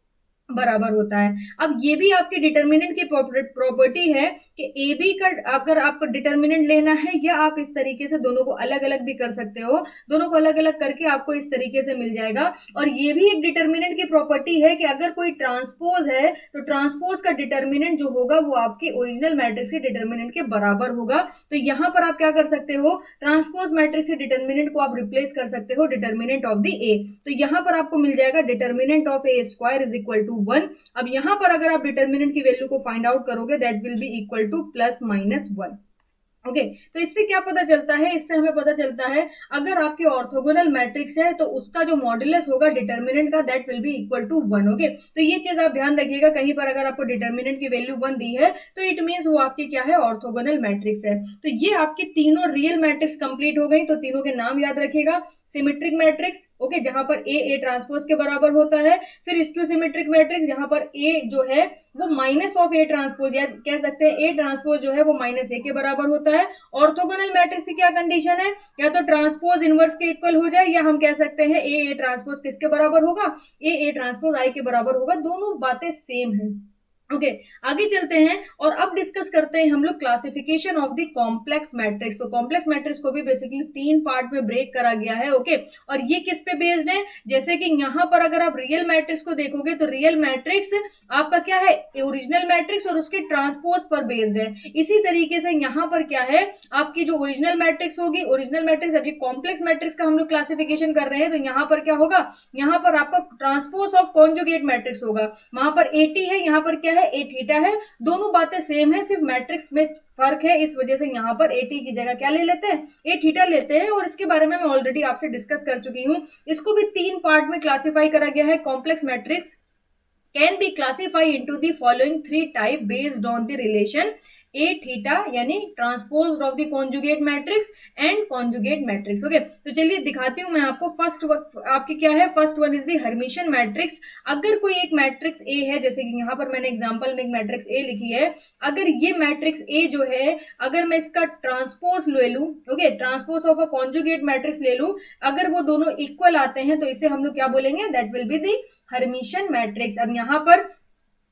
बराबर होता है। अब ये भी आपके डिटर्मिनेंट की प्रॉपर्टी है कि ए बी का अगर आपको डिटर्मिनेंट लेना है, या आप इस तरीके से दोनों को अलग अलग भी कर सकते हो, दोनों को अलग अलग करके आपको इस तरीके से मिल जाएगा। और ये भी एक डिटर्मिनेंट की प्रॉपर्टी है कि अगर कोई ट्रांसपोज है तो ट्रांसपोज का डिटर्मिनेंट जो होगा वो आपके ओरिजिनल मैट्रिक्स के डिटर्मिनेंट के बराबर होगा। तो यहाँ पर आप क्या कर सकते हो, ट्रांसपोज मैट्रिक्स के डिटर्मिनेंट को आप रिप्लेस कर सकते हो डिटर्मिनेंट ऑफ द ए। तो यहाँ पर आपको मिल जाएगा determinant of A square is equal to 1। अब यहां पर अगर आप डिटर्मिनेंट की वैल्यू को फाइंड आउट करोगे that will be equal two plus minus 1। Okay, तो इससे क्या पता चलता है, इससे हमें पता चलता है अगर आपके ऑर्थोगोनल मैट्रिक्स है तो उसका जो मॉड्यूलस होगा डिटर्मिनेंट का that will be equal to 1। Okay, तो ये चीज आप ध्यान रखिएगा, कहीं पर अगर आपको डिटर्मिनेंट की वैल्यू 1 दी है तो इट मींस वो आपकी क्या है, ऑर्थोगोनल मैट्रिक्स है। तो ये आपकी तीनों रियल मैट्रिक्स कंप्लीट हो गई। तो तीनों के नाम याद रखिएगा, सिमेट्रिक मैट्रिक्स, ओके, जहां पर ए ट्रांसपोज के बराबर होता है, फिर स्क्यू सिमेट्रिक मैट्रिक्स जहां पर ए जो है वो माइनस ऑफ ए ट्रांसपोज, या कह सकते हैं ए ट्रांसपोज जो है वो माइनस ए के बराबर होता है। ऑर्थोगोनल मैट्रिक्स की क्या कंडीशन है, या तो ट्रांसपोज इनवर्स के इक्वल हो जाए, या हम कह सकते हैं ए ट्रांसपोज किसके बराबर होगा, ए ट्रांसपोज आई के बराबर होगा। दोनों बातें सेम है। ओके, आगे चलते हैं और अब डिस्कस करते हैं हम लोग classification of the complex matrix. तो कॉम्प्लेक्स मैट्रिक्स को भी बेसिकली 3 पार्ट में ब्रेक करा गया है। ओके, और ये किस पे बेस्ड है, जैसे कि यहाँ पर अगर आप रियल मैट्रिक्स को देखोगे तो रियल मैट्रिक्स आपका क्या है, ओरिजिनल मैट्रिक्स और उसके ट्रांसपोज पर बेस्ड है। इसी तरीके से यहाँ पर क्या है, आपकी जो ओरिजिनल मैट्रिक्स होगी, ओरिजिनल मैट्रिक्स अभी कॉम्प्लेक्स मैट्रिक्स का हम लोग क्लासिफिकेशन कर रहे हैं, तो यहाँ पर क्या होगा, यहाँ पर आपका ट्रांसपोज ऑफ कॉन्जुगेट मैट्रिक्स होगा। वहां पर एटी है, यहाँ पर क्या है, ए थीटा है। दोनों बातें सेम है, सिर्फ मैट्रिक्स में फर्क है, इस वजह से यहाँ पर एटी की जगह क्या ले लेते हैं, ए थीटा लेते हैं। और इसके बारे में मैं ऑलरेडी आपसे डिस्कस कर चुकी हूँ। इसको भी 3 पार्ट में क्लासिफाई करा गया है। Complex matrix can be classified into the following 3 type based on the relation A theta यानी transpose of the conjugate matrix and conjugate matrix. Okay, तो चलिए दिखाती हूँ मैं आपको। फर्स्ट आपकी क्या है, first one is the Hermitian matrix. अगर कोई एक मैट्रिक्स ए है, जैसे कि यहाँ पर मैंने एग्जांपल में एक मैट्रिक्स ए लिखी है, अगर ये मैट्रिक्स ए जो है, अगर मैं इसका ट्रांसपोज ले लूं, okay, transpose of a conjugate matrix ले लूं, अगर वो दोनों इक्वल आते हैं तो इसे हम लोग क्या बोलेंगे, that will be the Hermitian matrix. अब यहाँ पर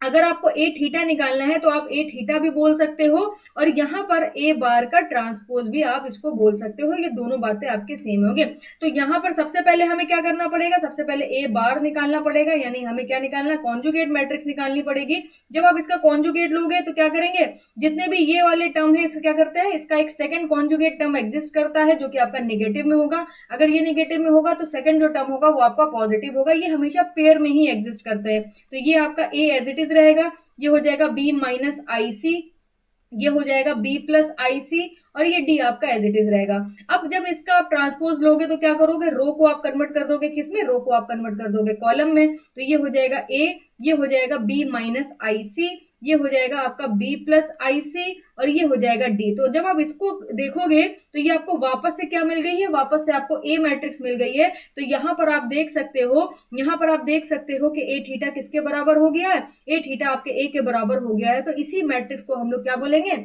अगर आपको ए थीटा निकालना है तो आप ए थीटा भी बोल सकते हो, और यहाँ पर ए बार का ट्रांसपोज भी आप इसको बोल सकते हो। ये दोनों बातें आपके सेम होंगे। तो यहाँ पर सबसे पहले हमें क्या करना पड़ेगा, सबसे पहले ए बार निकालना पड़ेगा, यानी हमें क्या निकालना, कॉन्जुगेट मैट्रिक्स निकालनी पड़ेगी। जब आप इसका कॉन्जुगेट लोगे तो क्या करेंगे, जितने भी ये वाले टर्म है इसका क्या करते हैं, इसका एक सेकंड कॉन्जुगेट टर्म एग्जिस्ट करता है जो कि आपका नेगेटिव में होगा। अगर ये नेगेटिव में होगा तो सेकंड जो टर्म होगा वो आपका पॉजिटिव होगा। ये हमेशा पेयर में ही एग्जिस्ट करते हैं। तो ये आपका ए एज इट इज रहेगा, ये हो जाएगा बी माइनस आई सी, ये हो जाएगा बी प्लस आई सी, और ये डी आपका एज इट इज रहेगा। अब जब इसका आप ट्रांसपोज लोगे तो क्या करोगे, रो को आप कन्वर्ट कर दोगे किसमें, रो को आप कन्वर्ट कर दोगे कॉलम में। तो ये हो जाएगा ए, ये हो जाएगा बी माइनस आई सी, ये हो जाएगा आपका बी प्लस आई सी, और ये हो जाएगा डी। तो जब आप इसको देखोगे तो ये आपको वापस से क्या मिल गई है, वापस से आपको ए मैट्रिक्स मिल गई है। तो यहाँ पर आप देख सकते हो, यहाँ पर आप देख सकते हो कि ए थीटा किसके बराबर हो गया है, ए थीटा आपके ए के बराबर हो गया है। तो इसी मैट्रिक्स को हम लोग क्या बोलेंगे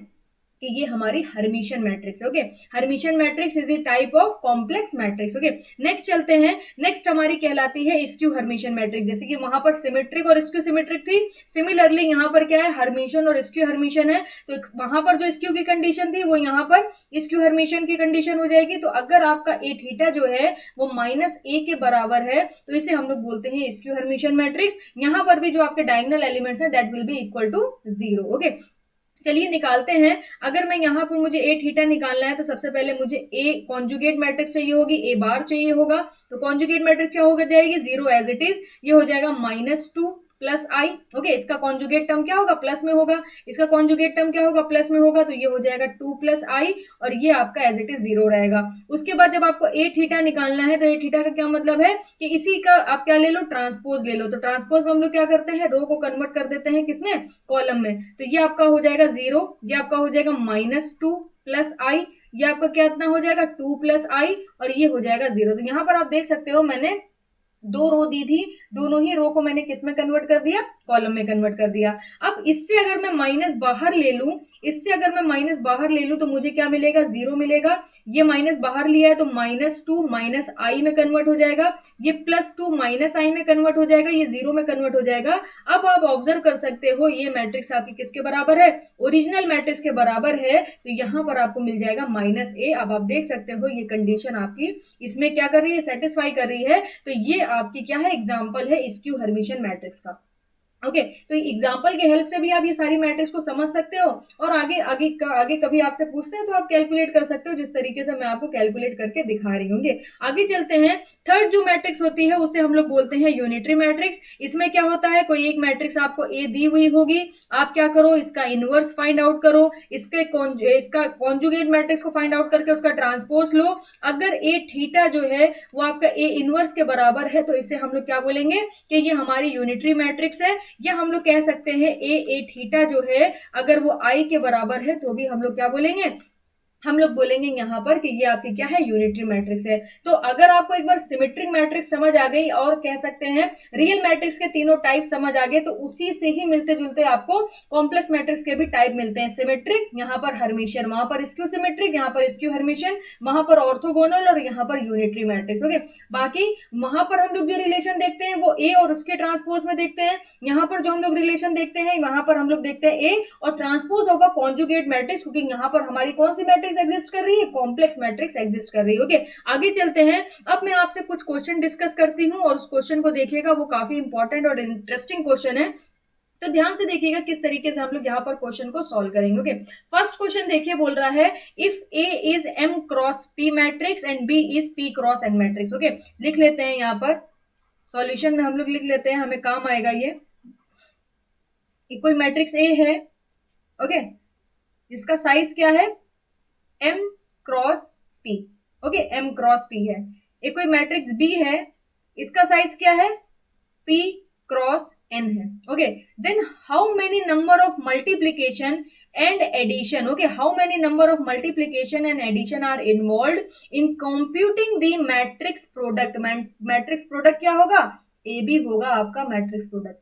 कि ये हमारी Hermitian matrix. Okay, Hermitian matrix is the type of complex matrix. Okay, next चलते हैं। नेक्स्ट हमारी कहलाती है स्क्यू हर्मिशियन मैट्रिक्स। जैसे कि वहां पर सिमेट्रिक और स्क्यू सिमेट्रिक थी, सिमिलरली यहाँ पर क्या है, हर्मिशियन और स्क्यू हर्मिशियन है। तो वहां पर जो स्क्यू की कंडीशन थी वो यहाँ पर स्क्यू हर्मिशियन की कंडीशन हो जाएगी। तो अगर आपका ए थीटा जो है वो माइनस ए के बराबर है तो इसे हम लोग बोलते हैं स्क्यू हर्मिशियन मैट्रिक्स। यहाँ पर भी जो आपके डायगोनल एलिमेंट्स है that will be equal to 0। Okay, चलिए निकालते हैं। अगर मैं यहाँ पर मुझे ए थीटा निकालना है तो सबसे पहले मुझे ए कॉन्जुगेट मैट्रिक्स चाहिए होगी, ए बार चाहिए होगा। तो कॉन्जुगेट मैट्रिक्स क्या होगा जाएगी, 0 एज इट इज, ये हो जाएगा -2 प्लस आई। ओके, इसका कॉन्जुगेट टर्म क्या होगा, प्लस में होगा, इसका कॉन्जुगेट टर्म क्या होगा, प्लस में होगा। तो ये हो जाएगा 2 प्लस आई, और ये आपका एज इट इज 0 रहेगा। उसके बाद जब आपको ए थीटा निकालना है तो ए थीटा का क्या मतलब है कि इसी का आप क्या ले लो, ट्रांसपोज ले लो। तो ट्रांसपोज में हम लोग क्या करते हैं, रो को कन्वर्ट कर देते हैं किसमें, कॉलम में। तो ये आपका हो जाएगा 0, ये आपका हो जाएगा -2 प्लस आई, ये आपका क्या इतना हो जाएगा 2 प्लस आई, और ये हो जाएगा 0। तो यहाँ पर आप देख सकते हो मैंने दो रो दी थी, दोनों ही रो को मैंने किस में कन्वर्ट कर दिया, कॉलम में कन्वर्ट कर दिया। अब इससे अगर मैं माइनस बाहर ले लूं, इससे अगर मैं माइनस बाहर ले लूं तो मुझे क्या मिलेगा, 0 मिलेगा। ये माइनस बाहर लिया है तो -2 माइनस आई में कन्वर्ट हो जाएगा, ये +2 माइनस आई में कन्वर्ट हो जाएगा, ये 0 में कन्वर्ट हो जाएगा। अब आप ऑब्जर्व कर सकते हो ये मैट्रिक्स आपकी किसके बराबर है, ओरिजिनल मैट्रिक्स के बराबर है। तो यहाँ पर आपको मिल जाएगा -a। अब आप देख सकते हो ये कंडीशन आपकी इसमें क्या कर रही है, सेटिस्फाई कर रही है। तो ये आपकी क्या है, एग्जांपल है स्क्यू हर्मिशियन मैट्रिक्स का। ओके, तो एग्जांपल के हेल्प से भी आप ये सारी मैट्रिक्स को समझ सकते हो, और आगे आगे आगे कभी आपसे पूछते हैं तो आप कैलकुलेट कर सकते हो, जिस तरीके से मैं आपको कैलकुलेट करके दिखा रही हूँ। आगे चलते हैं। थर्ड जो मैट्रिक्स होती है उसे हम लोग बोलते हैं यूनिटरी मैट्रिक्स। इसमें क्या होता है, कोई एक मैट्रिक्स आपको ए दी हुई होगी, आप क्या करो, इसका इनवर्स फाइंड आउट करो, इसका कॉन्जुगेट मैट्रिक्स को फाइंड आउट करके उसका ट्रांसपोज लो। अगर ए थीटा जो है वो आपका ए इनवर्स के बराबर है तो इसे हम लोग क्या बोलेंगे कि ये हमारी यूनिटरी मैट्रिक्स है। या हम लोग कह सकते हैं ए थीटा जो है अगर वो आई के बराबर है तो भी हम लोग क्या बोलेंगे, हम लोग बोलेंगे यहाँ पर कि ये आपकी क्या है, यूनिटरी मैट्रिक्स है। तो अगर आपको एक बार सिमेट्रिक मैट्रिक्स समझ आ गई और कह सकते हैं रियल मैट्रिक्स के तीनों टाइप समझ आ गए, तो उसी से ही मिलते जुलते आपको कॉम्प्लेक्स मैट्रिक्स के भी टाइप मिलते हैं। सिमेट्रिक, यहाँ पर हर्मिशियन, वहां पर स्क्यू सिमेट्रिक, यहाँ पर स्क्यू हर्मिशियन, वहां पर ऑर्थोगोनल, और यहाँ पर यूनिटरी मैट्रिक्स। ओके, बाकी वहां पर हम लोग जो रिलेशन देखते हैं वो ए और उसके ट्रांसपोज में देखते हैं। यहाँ पर जो हम लोग रिलेशन देखते हैं वहां पर हम लोग देखते हैं ए और transpose of a conjugate matrix, क्योंकि यहाँ पर हमारी कौन सी मैट्रिक्स एग्जिस्ट कर रही है, कॉम्प्लेक्स मैट्रिक्स एग्जिस्ट कर रही है। ओके, आगे चलते हैं। अब मैं आपसे कुछ क्वेश्चन डिस्कस करती हूँ और उस क्वेश्चन को देखिएगा, वो काफी इंपॉर्टेंट और इंटरेस्टिंग क्वेश्चन है। तो ध्यान से देखिएगा किस तरीके से हम लोग यहाँ पर क्वेश्चन को सॉल्व करेंगे। ओके, फर्स्ट क्वेश्चन देखिए, बोल रहा है if A is M cross P matrix and B is P cross N matrix. Okay, लिख लेते हैं यहाँ पर सॉल्यूशन में हम लोग लिख लेते हैं, हमें काम आएगा ये। कोई मैट्रिक्स ए है, ओके, जिसका साइज क्या है, m cross p। Okay, m cross p है। एक कोई मैट्रिक्स b है, इसका साइज क्या है, p क्रॉस n है। Okay, then how many number of multiplication and addition. Okay, how many number of multiplication and addition are involved in computing the matrix product? matrix product क्या होगा? AB होगा आपका matrix product.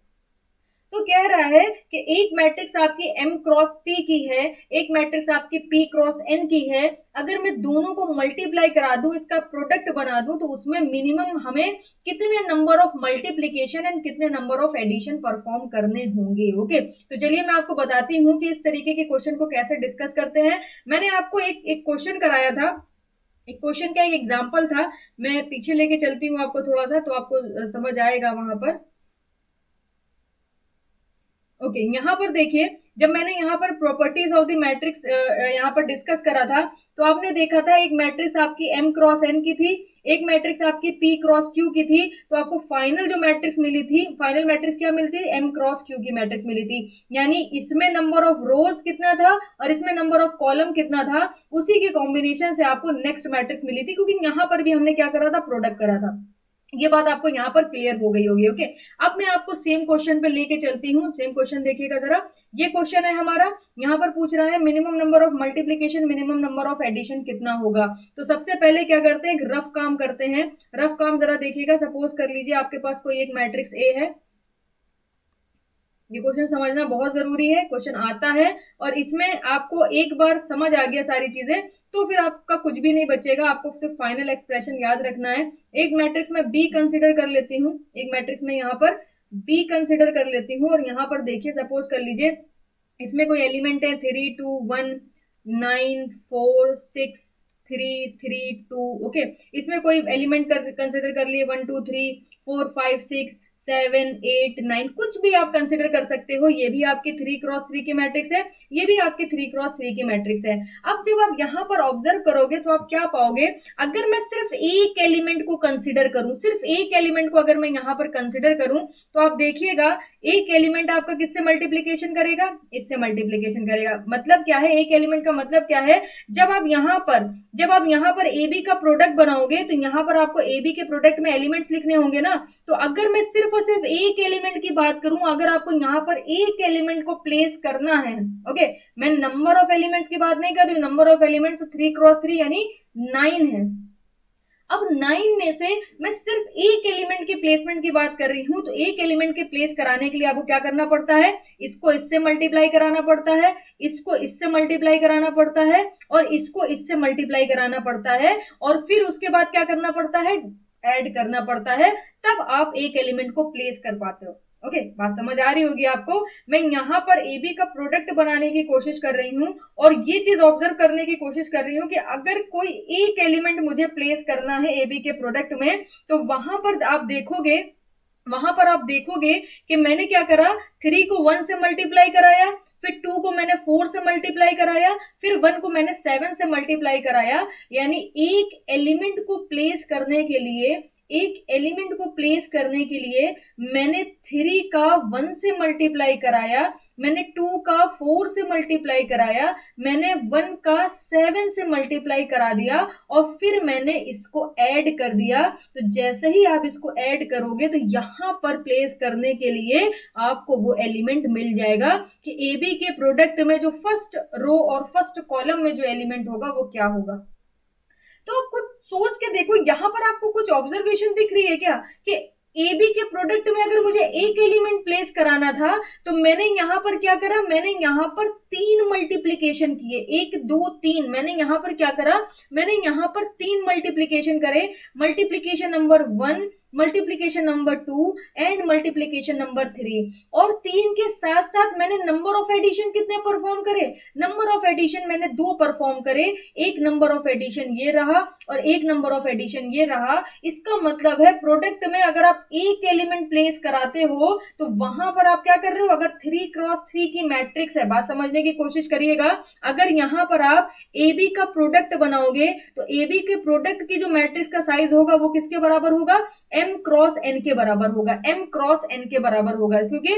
तो कह रहा है कि एक मैट्रिक्स आपकी m क्रॉस p की है, एक मैट्रिक्स आपकी p क्रॉस n की है, अगर मैं दोनों को मल्टीप्लाई करा दूं, इसका प्रोडक्ट बना दूं, तो उसमें मिनिमम हमें कितने नंबर ऑफ मल्टीप्लीकेशन एंड कितने नंबर ऑफ एडिशन परफॉर्म करने होंगे। ओके, तो चलिए मैं आपको बताती हूँ कि इस तरीके के क्वेश्चन को कैसे डिस्कस करते हैं। मैंने आपको एक क्वेश्चन कराया था, एक क्वेश्चन का एक एग्जाम्पल था, मैं पीछे लेके चलती हूँ आपको थोड़ा सा, तो आपको समझ आएगा वहां पर। ओके, यहाँ पर देखिए, जब मैंने यहाँ पर प्रॉपर्टीज ऑफ द मैट्रिक्स यहाँ पर डिस्कस करा था, तो आपने देखा था एक मैट्रिक्स आपकी m क्रॉस n की थी, एक मैट्रिक्स आपकी p क्रॉस q की थी, तो आपको फाइनल जो मैट्रिक्स मिली थी, फाइनल मैट्रिक्स क्या मिलती है? m क्रॉस q की मैट्रिक्स मिली थी। यानी इसमें नंबर ऑफ रोज कितना था और इसमें नंबर ऑफ कॉलम कितना था, उसी के कॉम्बिनेशन से आपको नेक्स्ट मैट्रिक्स मिली थी, क्योंकि यहाँ पर भी हमने क्या करा था? प्रोडक्ट करा था। ये बात आपको यहाँ पर क्लियर हो गई होगी। ओके, अब मैं आपको सेम क्वेश्चन पे लेके चलती हूँ। सेम क्वेश्चन देखिएगा जरा, ये क्वेश्चन है हमारा, यहाँ पर पूछ रहा है minimum number of multiplication, minimum number of addition कितना होगा। तो सबसे पहले क्या करते हैं? रफ काम करते हैं। रफ काम जरा देखिएगा, सपोज कर लीजिए आपके पास कोई एक मैट्रिक्स ए है, ये क्वेश्चन समझना बहुत जरूरी है, क्वेश्चन आता है और इसमें आपको एक बार समझ आ गया सारी चीजें, तो फिर आपका कुछ भी नहीं बचेगा, आपको सिर्फ फाइनल एक्सप्रेशन याद रखना है। एक मैट्रिक्स में बी कंसिडर कर लेती हूँ, एक मैट्रिक्स में यहाँ पर बी कंसिडर कर लेती हूँ, और यहाँ पर देखिए, सपोज कर लीजिए इसमें कोई एलिमेंट है 3 2 1 9 4 6 3 3 2। ओके, इसमें कोई एलिमेंट कंसिडर कर लिए 1 2 3 4 5 6 7 8 9, कुछ भी आप कंसिडर कर सकते हो। ये भी आपकी 3 क्रॉस 3 की मैट्रिक्स है, ये भी आपकी 3 क्रॉस 3 की मैट्रिक्स है। अब जब आप यहाँ पर ऑब्जर्व करोगे तो आप क्या पाओगे? अगर मैं सिर्फ एक एलिमेंट को कंसिडर करूं, सिर्फ एक एलिमेंट को अगर मैं यहाँ पर कंसिडर करूं, तो आप देखिएगा एक एलिमेंट आपका किससे मल्टीप्लीकेशन करेगा? इससे मल्टीप्लीकेशन करेगा। मतलब क्या है? एक एलिमेंट का मतलब क्या है? जब आप यहाँ पर ए बी का प्रोडक्ट बनाओगे, तो यहाँ पर आपको ए बी के प्रोडक्ट में एलिमेंट्स लिखने होंगे ना। तो अगर मैं सिर्फ और सिर्फ एक एलिमेंट की बात करूं, अगर आपको यहाँ पर एक एलिमेंट को प्लेस करना है, ओके, मैं नंबर ऑफ एलिमेंट्स की बात नहीं कर रही हूँ, नंबर ऑफ एलिमेंट तो 3 क्रॉस 3 यानी 9 है। अब 9 में से मैं सिर्फ एक एलिमेंट की प्लेसमेंट की बात कर रही हूं, तो एक एलिमेंट के प्लेस कराने के लिए आपको क्या करना पड़ता है? इसको इससे मल्टीप्लाई कराना पड़ता है, इसको इससे मल्टीप्लाई कराना पड़ता है, और इसको इससे मल्टीप्लाई कराना पड़ता है, और फिर उसके बाद क्या करना पड़ता है? ऐड करना पड़ता है, तब आप एक एलिमेंट को प्लेस कर पाते हो। ओके, बात समझ आ रही होगी आपको। मैं यहाँ पर ए बी का प्रोडक्ट बनाने की कोशिश कर रही हूँ, और ये चीज ऑब्जर्व करने की कोशिश कर रही हूँ कि अगर कोई एक एलिमेंट मुझे प्लेस करना है ए बी के प्रोडक्ट में, तो वहां पर आप देखोगे कि मैंने क्या करा? 3 को 1 से मल्टीप्लाई कराया, फिर 2 को मैंने 4 से मल्टीप्लाई कराया, फिर 1 को मैंने 7 से मल्टीप्लाई कराया। यानी एक एलिमेंट को प्लेस करने के लिए मैंने 3 का 1 से मल्टीप्लाई कराया, मैंने 2 का 4 से मल्टीप्लाई कराया, मैंने 1 का 7 से मल्टीप्लाई करा दिया, और फिर मैंने इसको ऐड कर दिया। तो जैसे ही आप इसको ऐड करोगे, तो यहां पर प्लेस करने के लिए आपको वो एलिमेंट मिल जाएगा कि ए बी के प्रोडक्ट में जो फर्स्ट रो और फर्स्ट कॉलम में जो एलिमेंट होगा वो क्या होगा। तो आप कुछ सोच के देखो, यहां पर आपको कुछ ऑब्जर्वेशन दिख रही है क्या? कि ए बी के प्रोडक्ट में अगर मुझे एक एलिमेंट प्लेस कराना था, तो मैंने यहां पर क्या करा? मैंने यहां पर 3 मल्टीप्लीकेशन किए, 1 2 3। मैंने यहां पर क्या करा? मैंने यहां पर 3 मल्टीप्लीकेशन करे। Multiplication number 1, multiplication number 2 and multiplication number 3। और 3 के साथ साथ मैंने नंबर ऑफ एडिशन कितने परफॉर्म करे? नंबर ऑफ एडिशन मैंने 2 परफॉर्म करे। एक नंबर ऑफ एडिशन ये रहा और एक नंबर ऑफ एडिशन ये रहा। इसका मतलब है प्रोडक्ट में अगर आप एक एलिमेंट प्लेस कराते हो, तो वहां पर आप क्या कर रहे हो? अगर 3 क्रॉस 3 की मैट्रिक्स है, बात समझने की कोशिश करिएगा, अगर यहां पर आप ए बी का प्रोडक्ट बनाओगे, तो ए बी के प्रोडक्ट की जो मैट्रिक्स का साइज होगा वो किसके बराबर होगा? m क्रॉस n के बराबर होगा, m क्रॉस n के बराबर होगा। क्योंकि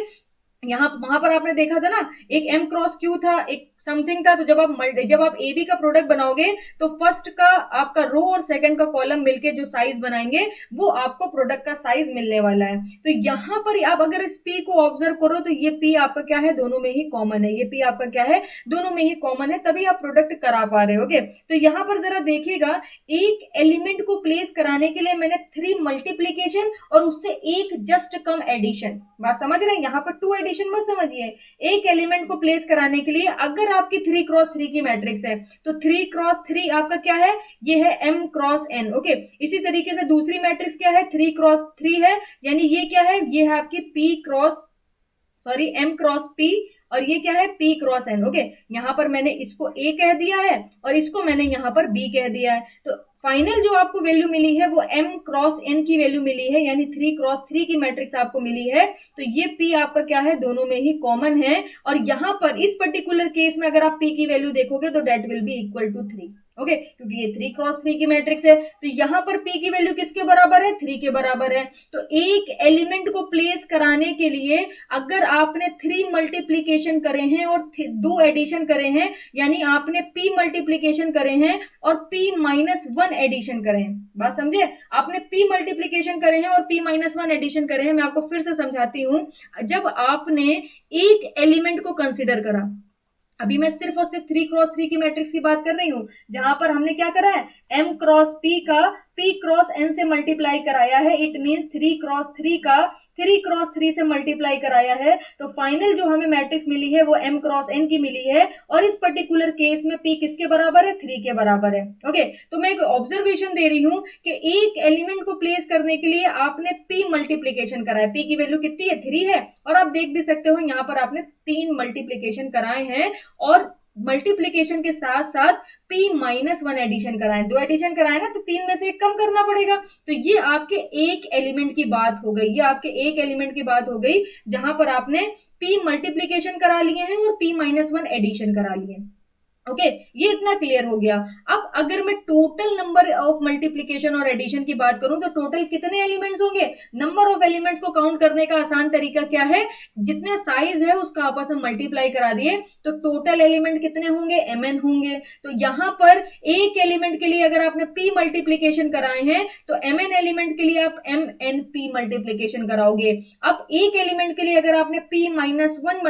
यहाँ वहां पर आपने देखा था ना, एक m क्रॉस q था, एक समथिंग था। तो जब आप ए बी का प्रोडक्ट बनाओगे तो फर्स्ट का आपका रो और सेकंड का कॉलम मिलके जो साइज बनाएंगे वो आपको प्रोडक्ट का साइज मिलने वाला है। तो यहाँ पर आप अगर इस p को ऑब्जर्व करो तो ये p आपका क्या है, दोनों में ही कॉमन है। ये p आपका क्या है, दोनों में ही कॉमन है, तभी आप प्रोडक्ट करा पा रहे हो। ओके, तो यहाँ पर जरा देखिएगा, एक एलिमेंट को प्लेस कराने के लिए मैंने 3 मल्टीप्लीकेशन और उससे एक जस्ट कम एडिशन, बात समझ रहे हैं, यहाँ पर 2 एडिशन मत समझिए। एक एलिमेंट को प्लेस कराने के लिए अगर आपकी 3 क्रॉस 3 की मैट्रिक्स है तो 3 क्रॉस 3 आपका क्या है, ये है m क्रॉस n। ओके, इसी तरीके से दूसरी मैट्रिक्स क्या है, 3 क्रॉस 3 है, यानी ये क्या है, ये है आपकी m क्रॉस p, और ये क्या है, p क्रॉस n। ओके, यहाँ पर मैंने इसको a कह दिया है और इसको मैंने यहाँ पर b कह दिया है। तो फाइनल जो आपको वैल्यू मिली है वो m क्रॉस n की वैल्यू मिली है, यानी 3 क्रॉस 3 की मैट्रिक्स आपको मिली है। तो ये p आपका क्या है, दोनों में ही कॉमन है। और यहाँ पर इस पर्टिकुलर केस में अगर आप p की वैल्यू देखोगे तो that will be equal to 3। Okay, क्योंकि ये 3 क्रॉस 3 की मैट्रिक्स है, तो यहाँ पर p की वैल्यू किसके बराबर है, 3 के बराबर है। तो एक एलिमेंट को प्लेस कराने के लिए अगर आपने 3 मल्टीप्लीकेशन करे हैं और 2 एडिशन करे हैं, यानी आपने p मल्टीप्लीकेशन करे हैं और p माइनस 1 एडिशन करे हैं, बात समझे, आपने p मल्टीप्लीकेशन करे हैं और p माइनस 1 एडिशन करे हैं। मैं आपको फिर से समझाती हूं, जब आपने एक एलिमेंट को कंसिडर करा, अभी मैं सिर्फ और सिर्फ 3 क्रॉस 3 की मैट्रिक्स की बात कर रही हूं, जहां पर हमने क्या करा है, m क्रॉस p का p क्रॉस n से मल्टीप्लाई कराया है, इट मींस 3 क्रॉस 3 का 3 क्रॉस 3 से मल्टीप्लाई कराया है। तो फाइनल जो हमें मैट्रिक्स मिली है वो m क्रॉस n की मिली है, और इस पर्टिकुलर केस में p किसके बराबर है, 3 के बराबर है। ओके, तो मैं एक ऑब्जर्वेशन दे रही हूं कि एक एलिमेंट को प्लेस करने के लिए आपने p मल्टीप्लीकेशन करा है, p की वैल्यू कितनी है, 3 है, और आप देख भी सकते हो यहाँ पर आपने 3 मल्टीप्लीकेशन कराए हैं, और मल्टीप्लीकेशन के साथ साथ p माइनस 1 एडिशन कराए, 2 एडिशन कराए ना, तो 3 में से एक कम करना पड़ेगा। तो ये आपके एक एलिमेंट की बात हो गई, ये आपके एक एलिमेंट की बात हो गई जहां पर आपने p मल्टीप्लीकेशन करा लिए हैं और p माइनस 1 एडिशन करा लिए। ओके, ये इतना क्लियर हो गया। अब अगर मैं टोटल नंबर ऑफ मल्टीप्लीकेशन और एडिशन की बात करूं तो टोटल कितने एलिमेंट्स होंगे, नंबर ऑफ एलिमेंट्स को काउंट करने का आसान तरीका क्या है, जितने साइज है उसका आपस में मल्टीप्लाई करा दिए तो टोटल एलिमेंट कितने होंगे, mn होंगे। तो यहां पर एक एलिमेंट के लिए अगर आपने p मल्टीप्लीकेशन कराए हैं तो mn एलिमेंट के लिए आप mnp मल्टीप्लीकेशन कराओगे। अब एक एलिमेंट के लिए अगर आपने p माइनस 1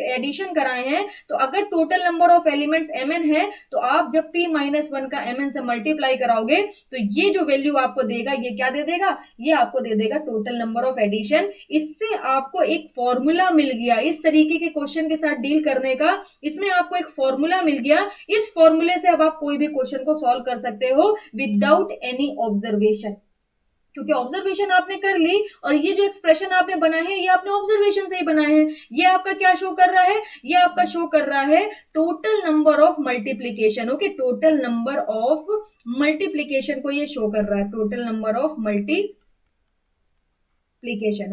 एडिशन कराए हैं तो अगर total number of elements mn है तो आप जब p माइनस 1 का mn से मल्टीप्लाई कराओगे तो ये जो वैल्यू आपको देगा, ये क्या दे देगा, ये आपको दे देगा टोटल नंबर ऑफ एडिशन। इससे आपको एक फॉर्मूला मिल गया इस तरीके के क्वेश्चन के साथ डील करने का, इसमें आपको एक फॉर्मूला मिल गया। इस फॉर्मूले से अब आप कोई भी क्वेश्चन को सॉल्व कर सकते हो विदाउट एनी ऑब्जर्वेशन, क्योंकि ऑब्जर्वेशन आपने कर ली और ये जो एक्सप्रेशन आपने बनाए हैं ये आपने ऑब्जर्वेशन से ही बनाए हैं। ये आपका क्या शो कर रहा है, ये आपका शो कर रहा है total number of multiplication. Okay, total number of multiplication को ये शो कर रहा है, total number of multiplication.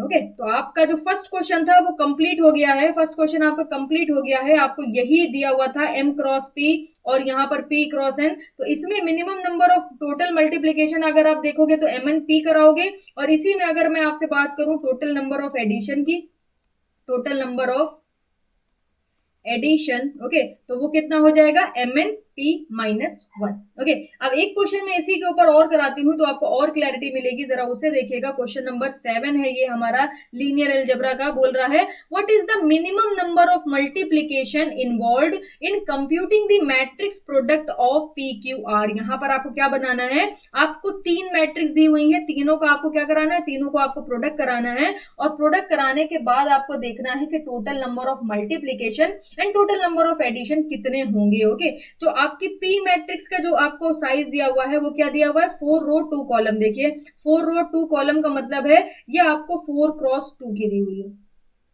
Okay, तो आपका जो फर्स्ट क्वेश्चन था वो कंप्लीट हो गया है, फर्स्ट क्वेश्चन आपका कंप्लीट हो गया है। आपको यही दिया हुआ था m क्रॉस p और यहाँ पर p क्रॉस n, तो इसमें minimum number of total multiplication अगर आप देखोगे तो mn p कराओगे, और इसी में अगर मैं आपसे बात करूं टोटल नंबर ऑफ एडिशन की, total number of addition, okay, तो वो कितना हो जाएगा, mn p माइनस 1। ओके, अब एक क्वेश्चन में इसी के ऊपर और कराती हूँ तो आपको और क्लैरिटी मिलेगी, जरा उसे देखिएगा। क्वेश्चन नंबर 7 है ये हमारा लीनियर अलजेब्रा का, बोल रहा है what is the minimum number of multiplication involved in computing the matrix product of P Q R. यहाँ पर आपको क्या बनाना है, आपको 3 मैट्रिक्स दी हुई है, तीनों का आपको क्या कराना है, तीनों को आपको प्रोडक्ट कराना है, और प्रोडक्ट कराने के बाद आपको देखना है कि total number of multiplication and total number of addition कितने होंगे। ओके, तो आपकी पी मैट्रिक्स का जो आपको साइज दिया हुआ है वो क्या दिया हुआ है, 4 रो 2 कॉलम। देखिए 4 रो 2 कॉलम का मतलब है ये आपको 4 क्रॉस 2 की दी हुई है।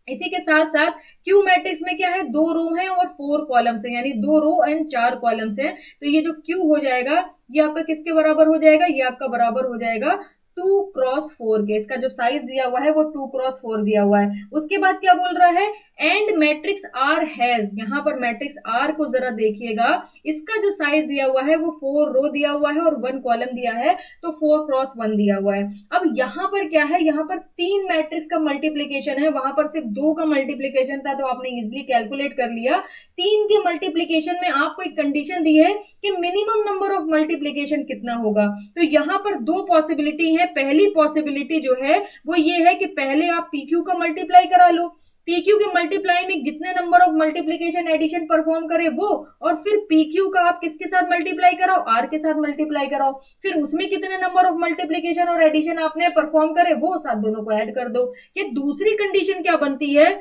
इसी के साथ साथ क्यू मैट्रिक्स में क्या है, 2 रो है और 4 कॉलम्स है, यानी 2 रो एंड 4 कॉलम्स है। तो ये जो क्यू हो जाएगा ये आपका किसके बराबर हो जाएगा, ये आपका बराबर हो जाएगा 2 क्रॉस 4 के। इसका जो साइज दिया हुआ है वो 2 क्रॉस 4 दिया हुआ है। उसके बाद क्या बोल रहा है, एंड मैट्रिक्स आर हैज, यहाँ पर मैट्रिक्स आर को जरा देखिएगा, इसका जो साइज दिया हुआ है वो 4 रो दिया हुआ है और 1 कॉलम दिया है, तो 4x1 दिया हुआ है। अब यहाँ पर क्या है, यहाँ पर 3 मैट्रिक्स का मल्टीप्लीकेशन है, वहां पर सिर्फ 2 का मल्टीप्लीकेशन था, तो आपने इजिली कैलकुलेट कर लिया। 3 के मल्टीप्लीकेशन में आपको एक कंडीशन दी है कि मिनिमम नंबर ऑफ मल्टीप्लीकेशन कितना होगा। तो यहाँ पर 2 पॉसिबिलिटी है। पहली पॉसिबिलिटी जो है वो ये है कि पहले आप पीक्यू का मल्टीप्लाई करा लो, पीक्यू के मल्टीप्लाई में कितने number of multiplication addition perform करे वो, और फिर पीक्यू का आप किसके साथ मल्टीप्लाई कराओ, आर के साथ मल्टीप्लाई कराओ, फिर उसमें कितने नंबर ऑफ मल्टीप्लीकेशन और एडिशन आपने परफॉर्म करे वो साथ दोनों को ऐड कर दो। ये दूसरी कंडीशन क्या बनती है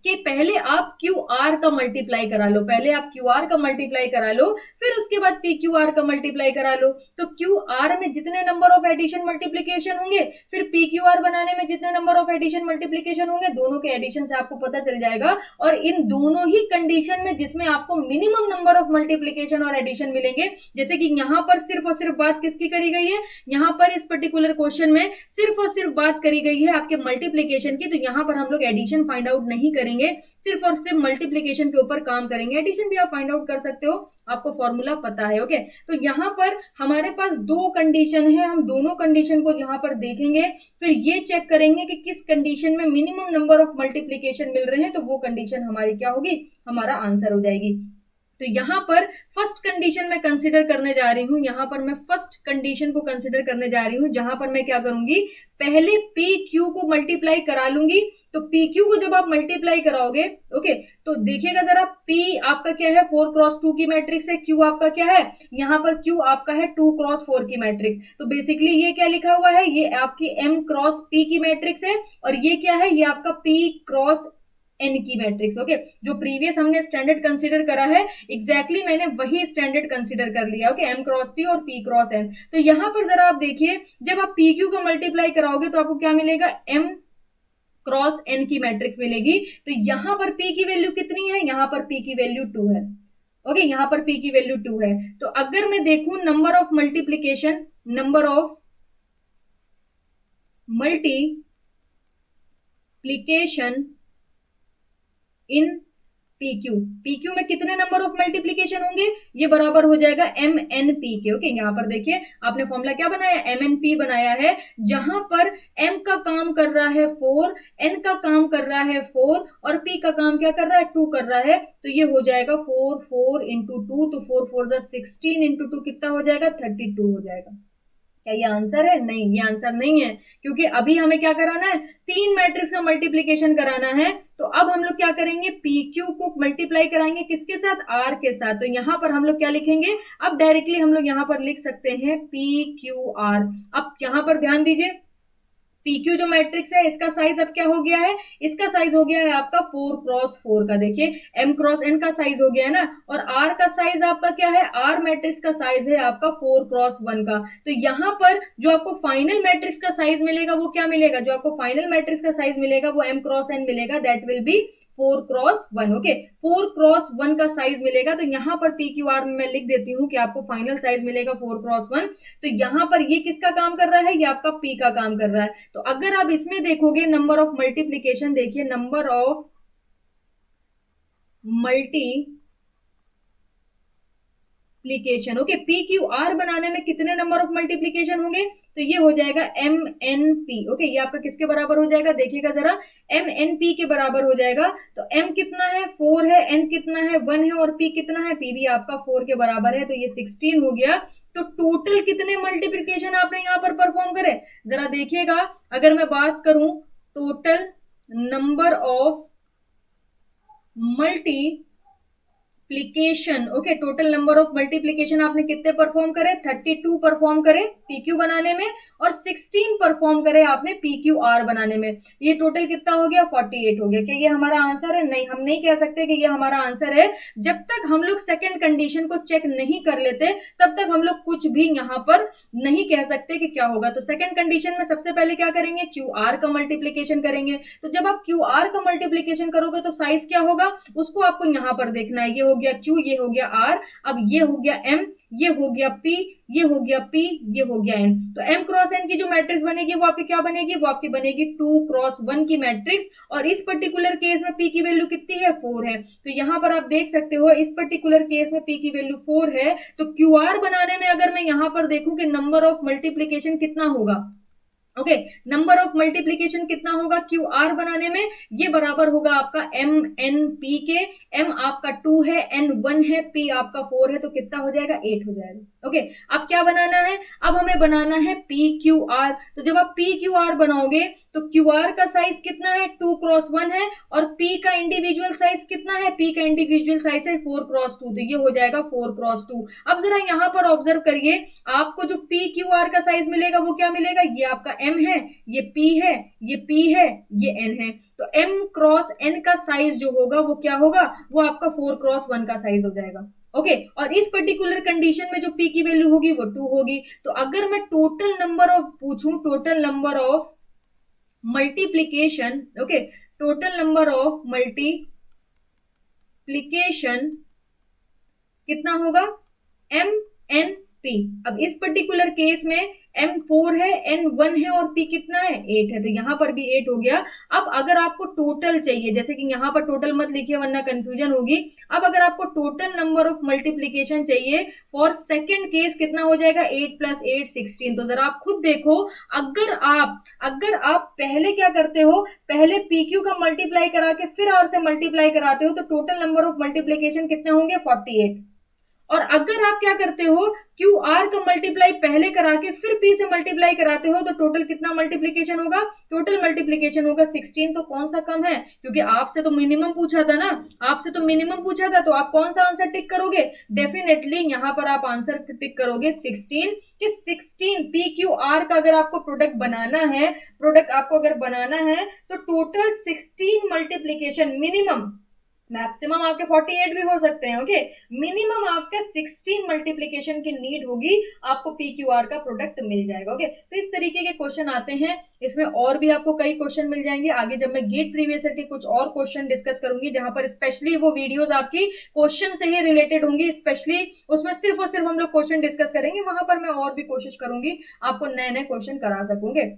कि पहले आप क्यू आर का मल्टीप्लाई करा लो, पहले आप क्यू आर का मल्टीप्लाई करा लो, फिर उसके बाद पी क्यू आर का मल्टीप्लाई करा लो। तो क्यू आर में जितने नंबर ऑफ एडिशन मल्टीप्लीकेशन होंगे, फिर पी क्यू आर बनाने में जितने नंबर ऑफ एडिशन मल्टीप्लीकेशन होंगे, दोनों के एडिशन से आपको पता चल जाएगा। और इन दोनों ही कंडीशन में जिसमें आपको मिनिमम नंबर ऑफ मल्टीप्लीकेशन और एडिशन मिलेंगे, जैसे कि यहाँ पर सिर्फ और सिर्फ बात किसकी करी गई है, यहाँ पर इस पर्टिकुलर क्वेश्चन में सिर्फ और सिर्फ बात करी गई है आपके मल्टीप्लीकेशन की, तो यहाँ पर हम लोग एडिशन फाइंड आउट नहीं करेंगे, सिर्फ और सिर्फ मल्टीप्लीकेशन के ऊपर काम करेंगे। एडिशन भी आप फाइंड आउट कर सकते हो, आपको फॉर्मूला पता है। ओके, तो यहाँ पर हमारे पास 2 कंडीशन है, हम दोनों कंडीशन को यहाँ पर देखेंगे, फिर ये चेक करेंगे कि किस कंडीशन में मिनिमम नंबर ऑफ मल्टीप्लीकेशन मिल रहे हैं, तो वो कंडीशन हमारी क्या होगी, हमारा आंसर हो जाएगी। तो यहाँ पर फर्स्ट कंडीशन में कंसिडर करने जा रही हूँ, यहाँ पर मैं फर्स्ट कंडीशन को कंसिडर करने जा रही हूँ, जहां पर मैं क्या करूंगी, पहले पी क्यू को मल्टीप्लाई करा लूंगी। तो पी क्यू को जब आप मल्टीप्लाई कराओगे, ओके, तो देखिएगा जरा, पी आपका क्या है, 4x2 की मैट्रिक्स है, क्यू आपका क्या है, यहाँ पर क्यू आपका है 2x4 की मैट्रिक्स। तो बेसिकली ये क्या लिखा हुआ है, ये आपकी m क्रॉस p की मैट्रिक्स है, और ये क्या है, ये आपका p क्रॉस एन की मैट्रिक्स। ओके, जो प्रीवियस हमने स्टैंडर्ड कंसीडर करा है, एग्जैक्टली मैंने वही स्टैंडर्ड कंसीडर कर लिया। ओके, एम क्रॉस पी और पी क्रॉस एन। तो यहाँ पर जरा आप देखिए, जब आप पी क्यू का मल्टीप्लाई कराओगे तो आपको क्या मिलेगा, एम क्रॉस एन की मैट्रिक्स मिलेगी। तो यहाँ पर पी की वैल्यू कितनी है, यहाँ पर पी की वैल्यू 2 है। ओके, यहाँ पर पी की वैल्यू 2 है। तो अगर मैं देखूं number of multiplication, number of multiplication in PQ, PQ में कितने नंबर ऑफ मल्टीप्लीकेशन होंगे, ये बराबर हो जाएगा MNP के। ओके, यहाँ पर देखिए आपने फॉर्मूला क्या बनाया, MNP बनाया है, जहां पर M का काम कर रहा है 4, N का काम कर रहा है 4 और P का काम क्या कर रहा है, 2 कर रहा है। तो ये हो जाएगा 4 4 इंटू 2, तो 4 4 16 इंटू 2 कितना हो जाएगा, 32 हो जाएगा। क्या ये आंसर है, नहीं, ये आंसर नहीं है, क्योंकि अभी हमें क्या कराना है, 3 मैट्रिक्स का मल्टीप्लीकेशन कराना है। तो अब हम लोग क्या करेंगे, PQ को मल्टीप्लाई कराएंगे किसके साथ, R के साथ। तो यहाँ पर हम लोग क्या लिखेंगे, अब डायरेक्टली हम लोग यहाँ पर लिख सकते हैं PQR। अब यहाँ पर ध्यान दीजिए, PQ जो मैट्रिक्स है इसका साइज अब क्या हो गया है, इसका साइज हो गया है आपका 4x4 का। देखिए M क्रॉस N का साइज हो गया है ना, और R का साइज आपका क्या है, R मैट्रिक्स का साइज है आपका 4x1 का। तो यहाँ पर जो आपको फाइनल मैट्रिक्स का साइज मिलेगा वो क्या मिलेगा, जो आपको फाइनल मैट्रिक्स का साइज मिलेगा वो M क्रॉस N मिलेगा, that will B 4x1। Okay, 4x1 का साइज मिलेगा। तो यहाँ पर PQR में मैं लिख देती हूँ कि आपको फाइनल साइज मिलेगा 4x1। तो यहाँ पर ये किसका काम कर रहा है, ये आपका P का काम कर रहा है। तो अगर आप इसमें देखोगे नंबर ऑफ मल्टीप्लीकेशन, देखिए number of multiplication, okay, PQR बनाने में कितने नंबर ऑफ मल्टीप्लीकेशन होंगे, तो ये हो जाएगा MNP। ओके, ये आपका किसके बराबर हो जाएगा, देखिएगा जरा, MNP के बराबर हो जाएगा। तो M कितना है, 4 है, N कितना है, 1 है, और P कितना है, P भी आपका 4 के बराबर है, तो ये 16 हो गया। तो टोटल कितने मल्टीप्लीकेशन आपने यहाँ पर परफॉर्म करे, जरा देखिएगा, अगर मैं बात करूं total number of multiplication, okay, total number of multiplication आपने कितने परफॉर्म करे, 32 परफॉर्म करे PQ बनाने में, और 16 परफॉर्म करे आपने PQR बनाने में। ये टोटल कितना हो गया, 48 हो गया। क्या ये हमारा आंसर है, नहीं, हम नहीं कह सकते कि ये हमारा आंसर है। जब तक हम लोग सेकंड कंडीशन को चेक नहीं कर लेते तब तक हम लोग कुछ भी यहाँ पर नहीं कह सकते कि क्या होगा। तो सेकंड कंडीशन में सबसे पहले क्या करेंगे, QR का मल्टीप्लीकेशन करेंगे। तो जब आप QR का मल्टीप्लीकेशन करोगे तो साइज क्या होगा, उसको आपको यहाँ पर देखना है। ये हो गया Q, ये हो गया R, अब ये हो गया M, ये हो गया P, ये हो गया P, ये हो गया N। तो M क्रॉस N की जो मैट्रिक्स बनेगी वो आपकी क्या बनेगी, वो आपकी बनेगी 2 क्रॉस 1 की मैट्रिक्स। और इस पर्टिकुलर केस में P की वैल्यू कितनी है, 4 है। तो यहां पर आप देख सकते हो इस पर्टिकुलर केस में P की वैल्यू 4 है। तो QR बनाने में अगर मैं यहां पर देखूं कि नंबर ऑफ मल्टीप्लीकेशन कितना होगा, ओके, नंबर ऑफ मल्टीप्लीकेशन कितना होगा क्यू आर बनाने में, ये बराबर होगा आपका एम एन पी के। एम आपका 2 है, एन 1 है, पी आपका 4 है, तो कितना हो जाएगा, 8 हो जाएगा। ओके, अब क्या बनाना है, अब हमें बनाना है पी क्यू आर। तो जब आप पी क्यू आर बनाओगे तो क्यू आर का साइज कितना है, 2 क्रॉस 1 है, और पी का इंडिविजुअल साइज कितना है, पी का इंडिविजुअल साइज है 4 क्रॉस 2, तो ये हो जाएगा 4 क्रॉस 2। अब जरा यहां पर ऑब्जर्व करिए, आपको जो पी क्यू आर का साइज मिलेगा वो क्या मिलेगा, ये आपका एम है, ये P है, ये P है, ये N है। तो M क्रॉस N का साइज जो होगा वो क्या होगा, वो आपका 4 क्रॉस 1 का साइज हो जाएगा। ओके, और इस पर्टिकुलर कंडीशन में जो P की वैल्यू होगी वो 2 होगी। तो अगर मैं टोटल नंबर ऑफ पूछूं, total number of multiplication, okay, total number of multiplication कितना होगा, एम एन पी। अब इस पर्टिकुलर केस में M4 है, N1 है, और P कितना है, 8 है, तो यहां पर भी 8 हो गया। अब अगर आपको टोटल चाहिए, जैसे कि यहां पर टोटल मत लिखिए वरना कंफ्यूजन होगी। अब अगर आपको टोटल नंबर ऑफ मल्टीप्लीकेशन चाहिए फॉर सेकेंड केस, कितना हो जाएगा, 8 + 8 16। तो जरा आप खुद देखो, अगर आप पहले क्या करते हो, पहले PQ का मल्टीप्लाई करा के फिर R से मल्टीप्लाई कराते हो, तो टोटल नंबर ऑफ मल्टीप्लीकेशन कितने होंगे, 48। और अगर आप क्या करते हो, क्यू आर का मल्टीप्लाई पहले करा के फिर पी से मल्टीप्लाई कराते हो, तो टोटल कितना मल्टीप्लीकेशन होगा, टोटल मल्टीप्लीकेशन होगा 16। तो कौन सा कम है, क्योंकि आपसे तो मिनिमम पूछा था ना, आपसे तो मिनिमम पूछा था, तो आप कौन सा आंसर टिक करोगे, डेफिनेटली यहां पर आप आंसर टिक करोगे 16। कि 16 पी क्यू आर का अगर आपको प्रोडक्ट बनाना है, प्रोडक्ट आपको अगर बनाना है, तो टोटल 16 मल्टीप्लीकेशन मिनिमम, मैक्सिमम आपके 48 भी हो सकते हैं। ओके, मिनिमम आपका 16 मल्टीप्लीकेशन की नीड होगी, आपको PQR का प्रोडक्ट मिल जाएगा। ओके, तो इस तरीके के क्वेश्चन आते हैं, इसमें और भी आपको कई क्वेश्चन मिल जाएंगे आगे, जब मैं गेट प्रीवियस ईयर के कुछ और क्वेश्चन डिस्कस करूंगी, जहां पर स्पेशली वो वीडियोस आपकी क्वेश्चन से ही रिलेटेड होंगी, स्पेशली उसमें सिर्फ और सिर्फ हम लोग क्वेश्चन डिस्कस करेंगे, वहां पर मैं और भी कोशिश करूंगी आपको नए नए क्वेश्चन करा सकूंगे।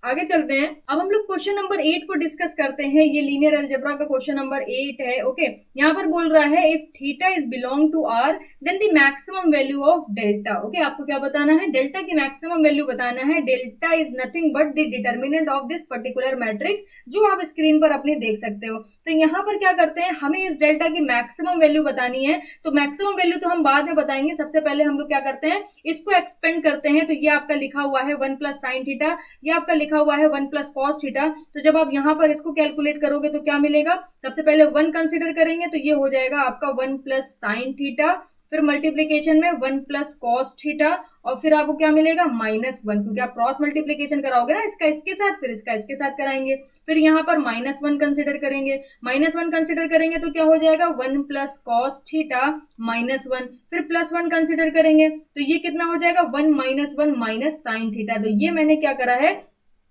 आगे चलते हैं, अब हम लोग क्वेश्चन नंबर 8 को डिस्कस करते हैं। ये लीनियर अलजेब्रा का क्वेश्चन नंबर 8 है। ओके, यहाँ पर बोल रहा है if theta is belong to R then the maximum value of delta. Okay, आपको क्या बताना है, डेल्टा की मैक्सिमम वैल्यू बताना है। Delta is nothing but the determinant of this particular matrix, जो आप स्क्रीन पर अपनी देख सकते हो। तो यहाँ पर क्या करते हैं, हमें इस डेल्टा की मैक्सिमम वैल्यू बतानी है। तो मैक्सिमम वैल्यू तो हम बाद में बताएंगे, सबसे पहले हम लोग क्या करते हैं, इसको एक्सपेंड करते हैं। तो ये आपका लिखा हुआ है 1 + sin थीटा, ये आपका लिखा हुआ है 1 + cos थीटा। तो जब आप यहाँ पर इसको कैलकुलेट करोगे तो क्या मिलेगा, सबसे पहले 1 कंसिडर करेंगे, तो ये हो जाएगा आपका 1 + sin थीटा, फिर मल्टीप्लीकेशन में 1 + cos थीटा, और फिर आपको क्या मिलेगा, -1, क्योंकि आप क्रॉस मल्टीप्लीकेशन कराओगे ना, इसका इसके साथ, फिर इसका इसके साथ कराएंगे। फिर यहाँ पर -1 कंसिडर करेंगे, -1 कंसिडर करेंगे तो क्या हो जाएगा, 1 + cos थीटा -1, फिर +1 कंसिडर करेंगे तो ये कितना हो जाएगा, 1 - 1 - sin थीटा। तो ये मैंने क्या करा है,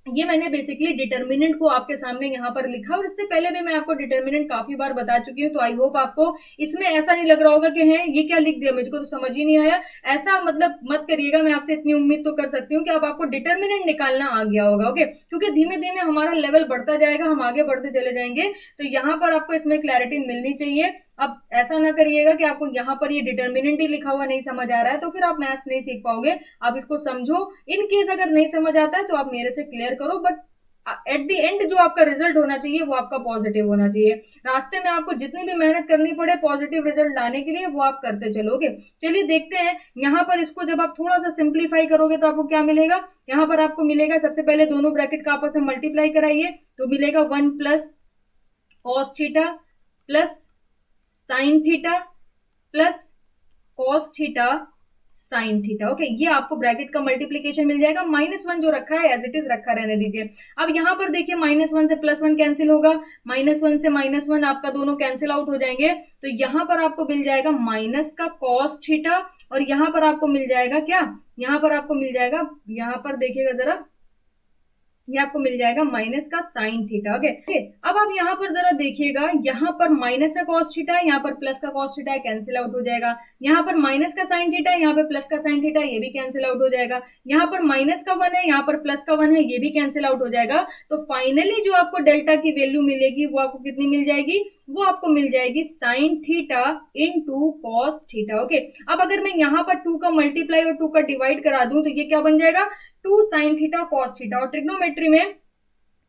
ये मैंने बेसिकली डिटर्मिनेंट को आपके सामने यहाँ पर लिखा, और इससे पहले भी मैं आपको डिटर्मिनेंट काफी बार बता चुकी हूँ। तो आई होप आपको इसमें ऐसा नहीं लग रहा होगा कि है ये क्या लिख दिया, मुझको तो समझ ही नहीं आया, ऐसा मतलब मत करिएगा। मैं आपसे इतनी उम्मीद तो कर सकती हूँ कि अब आपको डिटर्मिनेंट निकालना आ गया होगा। ओके, क्योंकि धीमे धीमे हमारा लेवल बढ़ता जाएगा, हम आगे बढ़ते चले जाएंगे, तो यहाँ पर आपको इसमें क्लैरिटी मिलनी चाहिए। अब ऐसा ना करिएगा कि आपको यहाँ पर ये डिटर्मिनेंट ही लिखा हुआ नहीं समझ आ रहा है, तो फिर आप मैथ्स नहीं सीख पाओगे। आप इसको समझो, इन केस अगर नहीं समझ आता है तो आप मेरे से क्लियर करो, बट एट द एंड जो आपका रिजल्ट होना चाहिए वो आपका पॉजिटिव होना चाहिए। रास्ते में आपको जितनी भी मेहनत करनी पड़े पॉजिटिव रिजल्ट लाने के लिए, वो आप करते चलोगे। चलिए देखते हैं, यहाँ पर इसको जब आप थोड़ा सा सिंप्लीफाई करोगे तो आपको क्या मिलेगा, यहाँ पर आपको मिलेगा, सबसे पहले दोनों ब्रैकेट का आपस में मल्टीप्लाई कराइए, तो मिलेगा 1 + cos theta plus sin theta plus cos theta sin theta. Okay, ये आपको ब्रैकेट का मल्टीप्लीकेशन मिल जाएगा। -1 जो रखा है एज इट इज रखा रहने दीजिए। अब यहाँ पर देखिए, -1 से +1 कैंसिल होगा, -1 से -1 आपका दोनों कैंसिल आउट हो जाएंगे। तो यहाँ पर आपको मिल जाएगा माइनस का cos थीटा, और यहाँ पर आपको मिल जाएगा क्या, यहाँ पर आपको मिल जाएगा, यहाँ पर देखिएगा जरा, ये आपको मिल जाएगा माइनस का साइन थीटा। ओके, अब आप यहाँ पर जरा देखिएगा, यहाँ पर माइनस का कॉस थीटा है, यहाँ पर प्लस का कॉस थीटा है, कैंसिल आउट हो जाएगा। यहाँ पर माइनस का साइन थीटा है, यहाँ पर प्लस का साइन थीटा है, ये भी कैंसिल आउट हो जाएगा। यहाँ पर माइनस का 1 है, यहाँ पर प्लस का 1 है, ये भी कैंसिल आउट हो जाएगा। तो फाइनली जो आपको डेल्टा की वैल्यू मिलेगी वो आपको कितनी मिल जाएगी, वो आपको मिल जाएगी sine theta into cos theta. Okay, अब अगर मैं यहाँ पर 2 का मल्टीप्लाई और 2 का डिवाइड करा दूं तो ये क्या बन जाएगा, 2 साइन थीटा कॉस थीटा। और ट्रिग्नोमेट्री में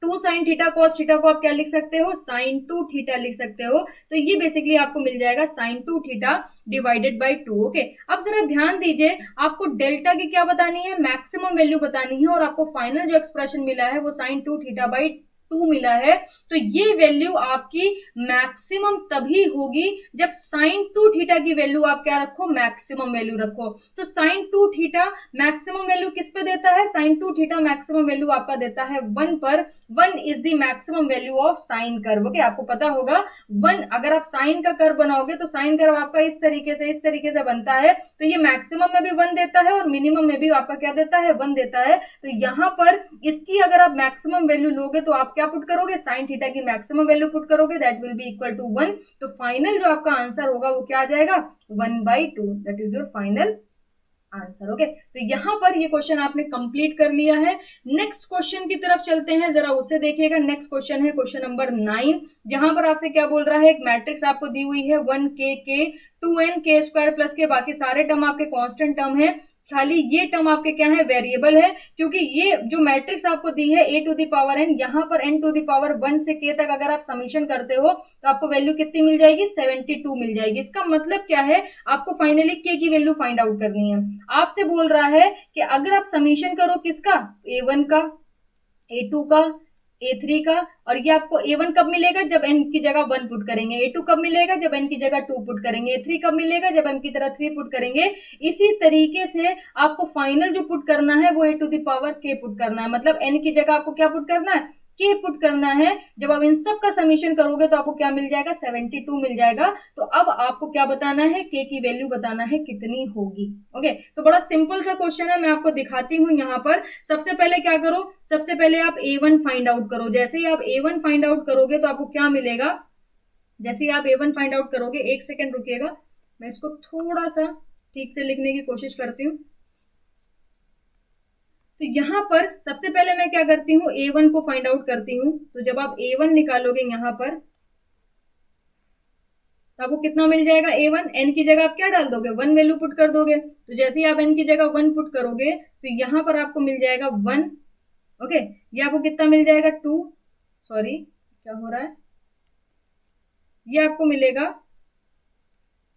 2 साइन थीटा कॉस थीटा को आप क्या लिख सकते हो, साइन 2 थीटा लिख सकते हो। तो ये बेसिकली आपको मिल जाएगा sine 2 theta divided by 2। Okay, अब जरा ध्यान दीजिए, आपको डेल्टा की क्या बतानी है, मैक्सिमम वैल्यू बतानी है, और आपको फाइनल जो एक्सप्रेशन मिला है वो साइन 2 थीटा बाई 2 मिला है। तो ये वैल्यू आपकी मैक्सिमम तभी होगी जब साइन 2 थीटा की वैल्यू आप क्या रखो, मैक्सिमम वैल्यू रखो। तो साइन 2 थीटा मैक्सिमम वैल्यू किस पे देता है, साइन 2 थीटा मैक्सिमम वैल्यू आपका देता है 1 पर। 1 is the maximum value of sine curve. Okay, आपको पता होगा 1, अगर आप साइन का कर्व बनाओगे तो साइन कर्व आपका इस तरीके से बनता है। तो ये मैक्सिमम में भी 1 देता है और मिनिमम में भी आपका क्या देता है, 1 देता है। तो यहाँ पर इसकी अगर आप मैक्सिमम वैल्यू लोगे तो आप क्या पुट करोगे, साइन थीटा की मैक्सिमम वैल्यू पुट करोगे, that will be equal to 1। तो फाइनल जो आपका आंसर होगा वो क्या आ जाएगा, 1/2, that is your final answer. Okay, तो यहां पर ये क्वेश्चन आपने कंप्लीट कर लिया है। नेक्स्ट क्वेश्चन की तरफ चलते हैं, जरा उसे देखिएगा। नेक्स्ट क्वेश्चन है क्वेश्चन नंबर 9, जहां पर आपसे क्या बोल रहा है, एक मैट्रिक्स आपको दी हुई है 1k के 2n k स्क्वायर प्लस के, बाकी सारे टर्म आपके कांस्टेंट टर्म है, खाली ये टर्म आपके क्या है, वेरिएबल है। क्योंकि ये जो मैट्रिक्स आपको दी है a to the power n, यहाँ पर n टू द पावर 1 से k तक अगर आप समीशन करते हो तो आपको वैल्यू कितनी मिल जाएगी, 72 मिल जाएगी। इसका मतलब क्या है, आपको फाइनली k की वैल्यू फाइंड आउट करनी है। आपसे बोल रहा है कि अगर आप समीशन करो किसका, a1 का, a2 का, a3 का, और ये आपको a1 कब मिलेगा, जब n की जगह 1 पुट करेंगे, a2 कब मिलेगा, जब n की जगह 2 पुट करेंगे, a3 कब मिलेगा, जब m की तरह 3 पुट करेंगे। इसी तरीके से आपको फाइनल जो पुट करना है वो a to the power k put करना है, मतलब n की जगह आपको क्या पुट करना है, k पुट करना है। जब आप इन सब का समीशन करोगे तो आपको क्या मिल जाएगा, 72 मिल जाएगा। तो अब आपको क्या बताना है, k की वैल्यू बताना है कितनी होगी। ओके, तो बड़ा सिंपल सा क्वेश्चन है, मैं आपको दिखाती हूं। यहाँ पर सबसे पहले क्या करो, सबसे पहले आप a1 फाइंड आउट करो। जैसे ही आप a1 फाइंड आउट करोगे तो आपको क्या मिलेगा, जैसे ही आप a1 फाइंड आउट करोगे, एक सेकेंड रुकिएगा, मैं इसको थोड़ा सा ठीक से लिखने की कोशिश करती हूँ। तो यहाँ पर सबसे पहले मैं क्या करती हूँ, a1 को फाइंड आउट करती हूँ। तो जब आप a1 निकालोगे यहाँ पर तो आपको कितना मिल जाएगा, a1, n की जगह आप क्या डाल दोगे, 1 वैल्यू पुट कर दोगे। तो जैसे ही आप n की जगह 1 पुट करोगे तो यहाँ पर आपको मिल जाएगा 1। ओके, ये आपको कितना मिल जाएगा, 2, सॉरी क्या हो रहा है, ये आपको मिलेगा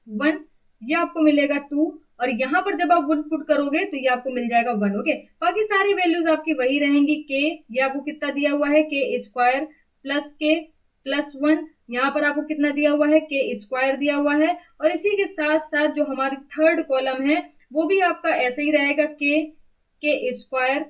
1, ये आपको मिलेगा 2, और यहाँ पर जब आप 1 पुट करोगे तो ये आपको मिल जाएगा 1। ओके, बाकी सारी वैल्यूज आपकी वही रहेंगी। k, ये आपको कितना दिया हुआ है, k square plus k plus 1, यहाँ पर आपको कितना दिया हुआ है, k स्क्वायर दिया हुआ है। और इसी के साथ साथ जो हमारी थर्ड कॉलम है वो भी आपका ऐसे ही रहेगा, k square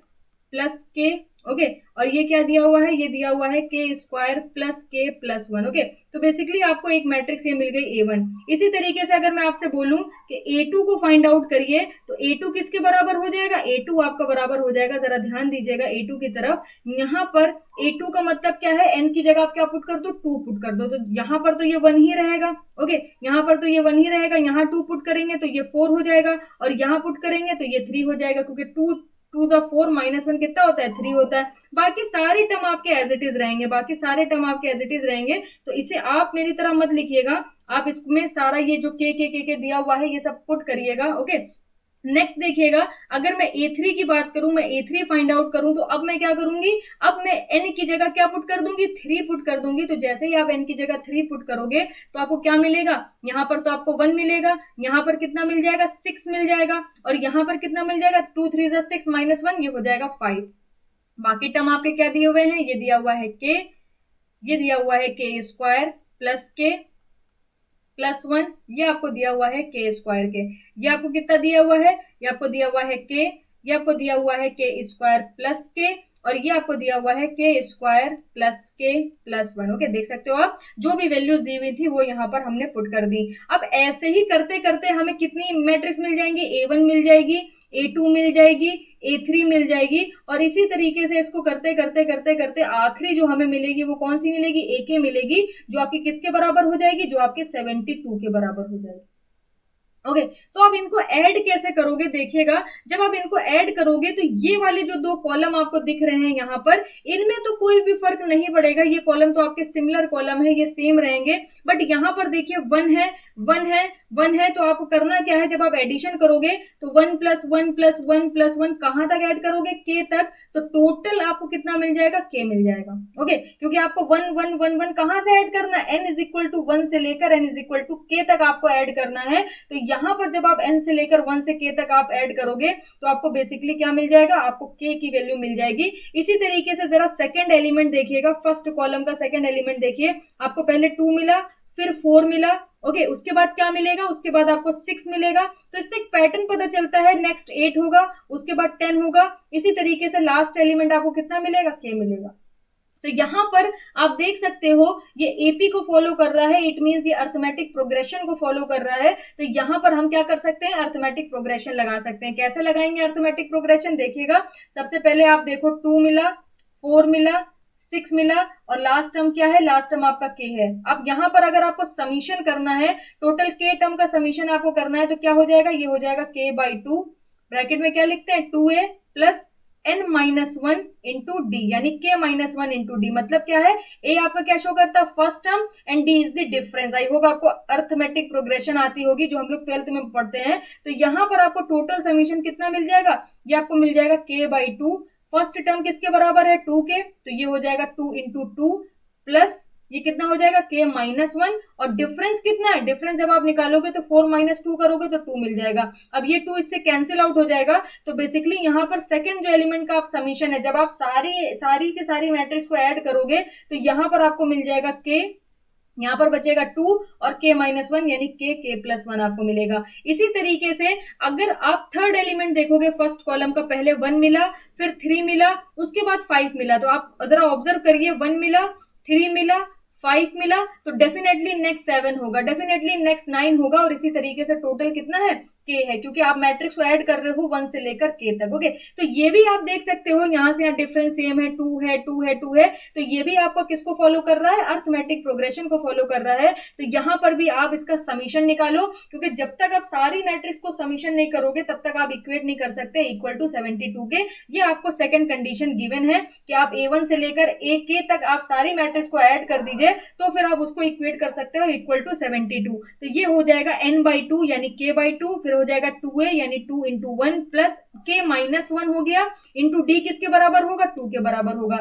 plus k। Okay, और ये क्या दिया हुआ है, ये दिया हुआ है k square plus k plus 1। Okay, तो बेसिकली आपको एक मैट्रिक्स ये मिल गई a1। इसी तरीके से अगर मैं आपसे बोलूं कि a2 को फाइंड आउट करिए तो a2 किसके बराबर हो जाएगा, a2 आपका बराबर हो जाएगा, जरा ध्यान दीजिएगा a2 की तरफ। यहाँ पर a2 का मतलब क्या है, n की जगह आप क्या पुट कर दो, 2 पुट कर दो। तो यहाँ पर तो ये 1 ही रहेगा। ओके, यहाँ पर तो ये 1 ही रहेगा, यहाँ 2 पुट करेंगे तो ये 4 हो जाएगा, और यहाँ पुट करेंगे तो ये 3 हो जाएगा, क्योंकि 2 जा 4 -1 कितना होता है, 3 होता है। बाकी सारे टर्म आपके एज इट इज रहेंगे, बाकी सारे टर्म आपके एज इट इज रहेंगे। तो इसे आप मेरी तरह मत लिखिएगा, आप इसमें सारा ये जो के दिया हुआ है ये सब पुट करिएगा। ओके, नेक्स्ट देखिएगा, अगर मैं a3 की बात करूं, मैं a3 फाइंड आउट करूं तो अब मैं क्या करूंगी, अब मैं n की जगह क्या पुट कर दूंगी, 3 पुट कर दूंगी। तो जैसे ही आप n की जगह 3 पुट करोगे तो आपको क्या मिलेगा, यहाँ पर तो आपको 1 मिलेगा, यहाँ पर कितना मिल जाएगा, 6 मिल जाएगा, और यहाँ पर कितना मिल जाएगा, 2 3 जा 6 -1, ये हो जाएगा 5। बाकी टर्म आपके क्या दिए हुए हैं, ये दिया हुआ है k, ये दिया हुआ है k square plus k plus 1, ये आपको दिया हुआ है k स्क्वायर के, ये आपको कितना दिया हुआ है, ये आपको दिया हुआ है k, ये आपको दिया हुआ है k स्क्वायर प्लस k, और ये आपको दिया हुआ है k square plus k plus 1। Okay, देख सकते हो आप जो भी वैल्यूज दी हुई थी वो यहाँ पर हमने पुट कर दी। अब ऐसे ही करते करते हमें कितनी मैट्रिक्स मिल जाएंगी, a1 मिल जाएगी, A2 मिल जाएगी, A3 मिल जाएगी, और इसी तरीके से इसको करते करते करते करते आखिरी जो हमें मिलेगी वो कौन सी मिलेगी, AK मिलेगी, जो आपकी किसके बराबर हो जाएगी, जो आपके 72 के बराबर हो जाएगी। ओके, तो आप इनको ऐड कैसे करोगे, देखिएगा जब आप इनको ऐड करोगे तो ये वाले जो दो कॉलम आपको दिख रहे हैं यहाँ पर, इनमें तो कोई भी फर्क नहीं पड़ेगा, ये कॉलम तो आपके सिमिलर कॉलम है, ये सेम रहेंगे, बट यहाँ पर देखिए 1 है, 1 है, 1 है, तो आपको करना क्या है, जब आप एडिशन करोगे तो 1 प्लस 1 प्लस 1 प्लस 1 कहां तक ऐड करोगे, K तक, तो टोटल आपको कितना मिल जाएगा, K मिल जाएगा। ओके, क्योंकि आपको 1 1 1 1 कहां से ऐड करना है, n इज इक्वल टू 1 से लेकर n is equal to K तक आपको ऐड करना है, तो यहाँ पर जब आप n से लेकर 1 से K तक आप ऐड करोगे तो आपको बेसिकली क्या मिल जाएगा, आपको K की वैल्यू मिल जाएगी। इसी तरीके से जरा सेकंड एलिमेंट देखिएगा, फर्स्ट कॉलम का सेकंड एलिमेंट देखिए, आपको पहले 2 मिला, फिर 4 मिला, ओके, उसके बाद क्या मिलेगा, उसके बाद आपको 6 मिलेगा, तो इससे एक पैटर्न पता चलता है, नेक्स्ट 8 होगा, उसके बाद 10 होगा, इसी तरीके से लास्ट एलिमेंट आपको कितना मिलेगा, K मिलेगा। तो यहां पर आप देख सकते हो ये एपी को फॉलो कर रहा है, इट मींस ये अर्थमेटिक प्रोग्रेशन को फॉलो कर रहा है, तो यहां पर हम क्या कर सकते हैं, अर्थमेटिक प्रोग्रेशन लगा सकते हैं। कैसे लगाएंगे अर्थमेटिक प्रोग्रेशन, देखिएगा सबसे पहले आप देखो 2 मिला, 4 मिला, 6 मिला, और लास्ट टर्म क्या है, लास्ट टर्म आपका K है। अब यहां पर अगर आपको समीशन करना है, टोटल K टर्म का समीशन आपको करना है, तो क्या हो जाएगा, ये हो जाएगा K/2, ब्रैकेट में क्या लिखते हैं, 2A plus n-1 into D, यानी K-1 इंटू डी, मतलब क्या है, A आपका क्या शो करता है, first term, and D is the difference. I hope आपको अर्थमेटिक प्रोग्रेशन आती होगी, जो हम लोग 12th में पढ़ते हैं। तो यहां पर आपको टोटल समीशन कितना मिल जाएगा, ये आपको मिल जाएगा K/2, फर्स्ट टर्म किसके बराबर है, 2 के, तो ये हो जाएगा 2 इंटू 2 प्लस ये कितना हो जाएगा, K-1, और डिफरेंस कितना है, डिफरेंस जब आप निकालोगे तो 4 माइनस 2 करोगे तो 2 मिल जाएगा। अब ये 2 इससे कैंसिल आउट हो जाएगा, तो बेसिकली यहाँ पर सेकंड जो एलिमेंट का आप समीशन है, जब आप सारी के सारी मैट्रिक्स को ऐड करोगे तो यहाँ पर आपको मिल जाएगा K, यहाँ पर बचेगा 2 और K-1 यानी K+1 आपको मिलेगा। इसी तरीके से अगर आप थर्ड एलिमेंट देखोगे, फर्स्ट कॉलम का पहले 1 मिला, फिर 3 मिला, उसके बाद 5 मिला, तो आप जरा ऑब्जर्व करिए, 1 मिला, 3 मिला, 5 मिला, तो डेफिनेटली नेक्स्ट 7 होगा, डेफिनेटली नेक्स्ट 9 होगा, और इसी तरीके से टोटल कितना है, K है, क्योंकि आप मैट्रिक्स को ऐड कर रहे हो 1 से लेकर K तक। ओके, तो ये भी आप देख सकते हो, यहां से यहाँ डिफरेंस सेम है, 2 है, 2 है, 2 है, तो ये भी आपको किसको फॉलो कर रहा है, अर्थमेटिक प्रोग्रेशन को फॉलो कर रहा है। तो यहाँ पर भी आप इसका समीशन निकालो, क्योंकि जब तक आप सारी मैट्रिक्स को समीशन नहीं करोगे तब तक आप इक्वेट नहीं कर सकते इक्वल टू 72 के। ये आपको सेकंड कंडीशन गिवन है कि आप A1 से लेकर AK तक आप सारी मैट्रिक्स को ऐड कर दीजिए, तो फिर आप उसको इक्वेट कर सकते हो इक्वल टू 72। तो ये हो जाएगा n/2 यानी K/2, फिर हो जाएगा 2A यानी 2 इंटू 1 प्लस K-1 हो गया, इंटू D किसके बराबर होगा, 2 के बराबर होगा।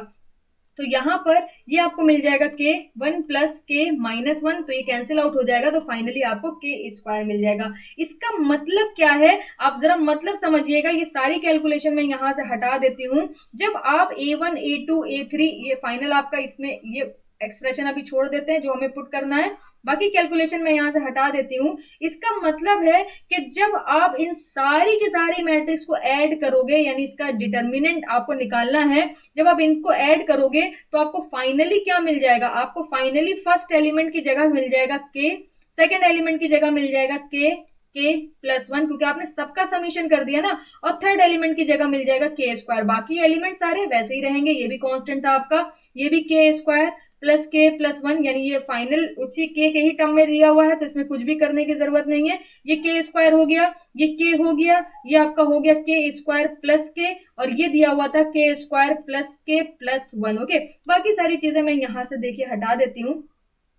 तो यहां पर ये आपको मिल जाएगा K1 प्लस K-1, तो ये कैंसिल आउट हो जाएगा, तो फाइनली आपको K² मिल जाएगा। इसका मतलब क्या है, आप जरा मतलब समझिएगा, ये सारी कैलकुलेशन मैं यहां से हटा देती हूं। जब आप A1 A2 A3 ये फाइनल आपका, इसमें ये एक्सप्रेशन अभी छोड़ देते हैं जो हमें पुट करना है, बाकी कैलकुलेशन मैं यहां से हटा देती हूं। इसका मतलब है कि जब आप इन सारी की सारी मैट्रिक्स को ऐड करोगे, यानी इसका डिटर्मिनेंट आपको निकालना है, जब आप इनको ऐड करोगे तो आपको फाइनली क्या मिल जाएगा, आपको फाइनली फर्स्ट एलिमेंट की जगह मिल जाएगा K, सेकेंड एलिमेंट की जगह मिल जाएगा K+1, क्योंकि आपने सबका समीशन कर दिया ना, और थर्ड एलिमेंट की जगह मिल जाएगा K², बाकी एलिमेंट सारे वैसे ही रहेंगे, ये भी कांस्टेंट था आपका, ये भी K² प्लस K+1, यानी ये फाइनल उसी K के ही टर्म में दिया हुआ है, तो इसमें कुछ भी करने की जरूरत नहीं है। ये K² हो गया, ये K हो गया, ये आपका हो गया K² प्लस K, और ये दिया हुआ था K² प्लस K+1। ओके, बाकी सारी चीजें मैं यहां से देखिए हटा देती हूँ,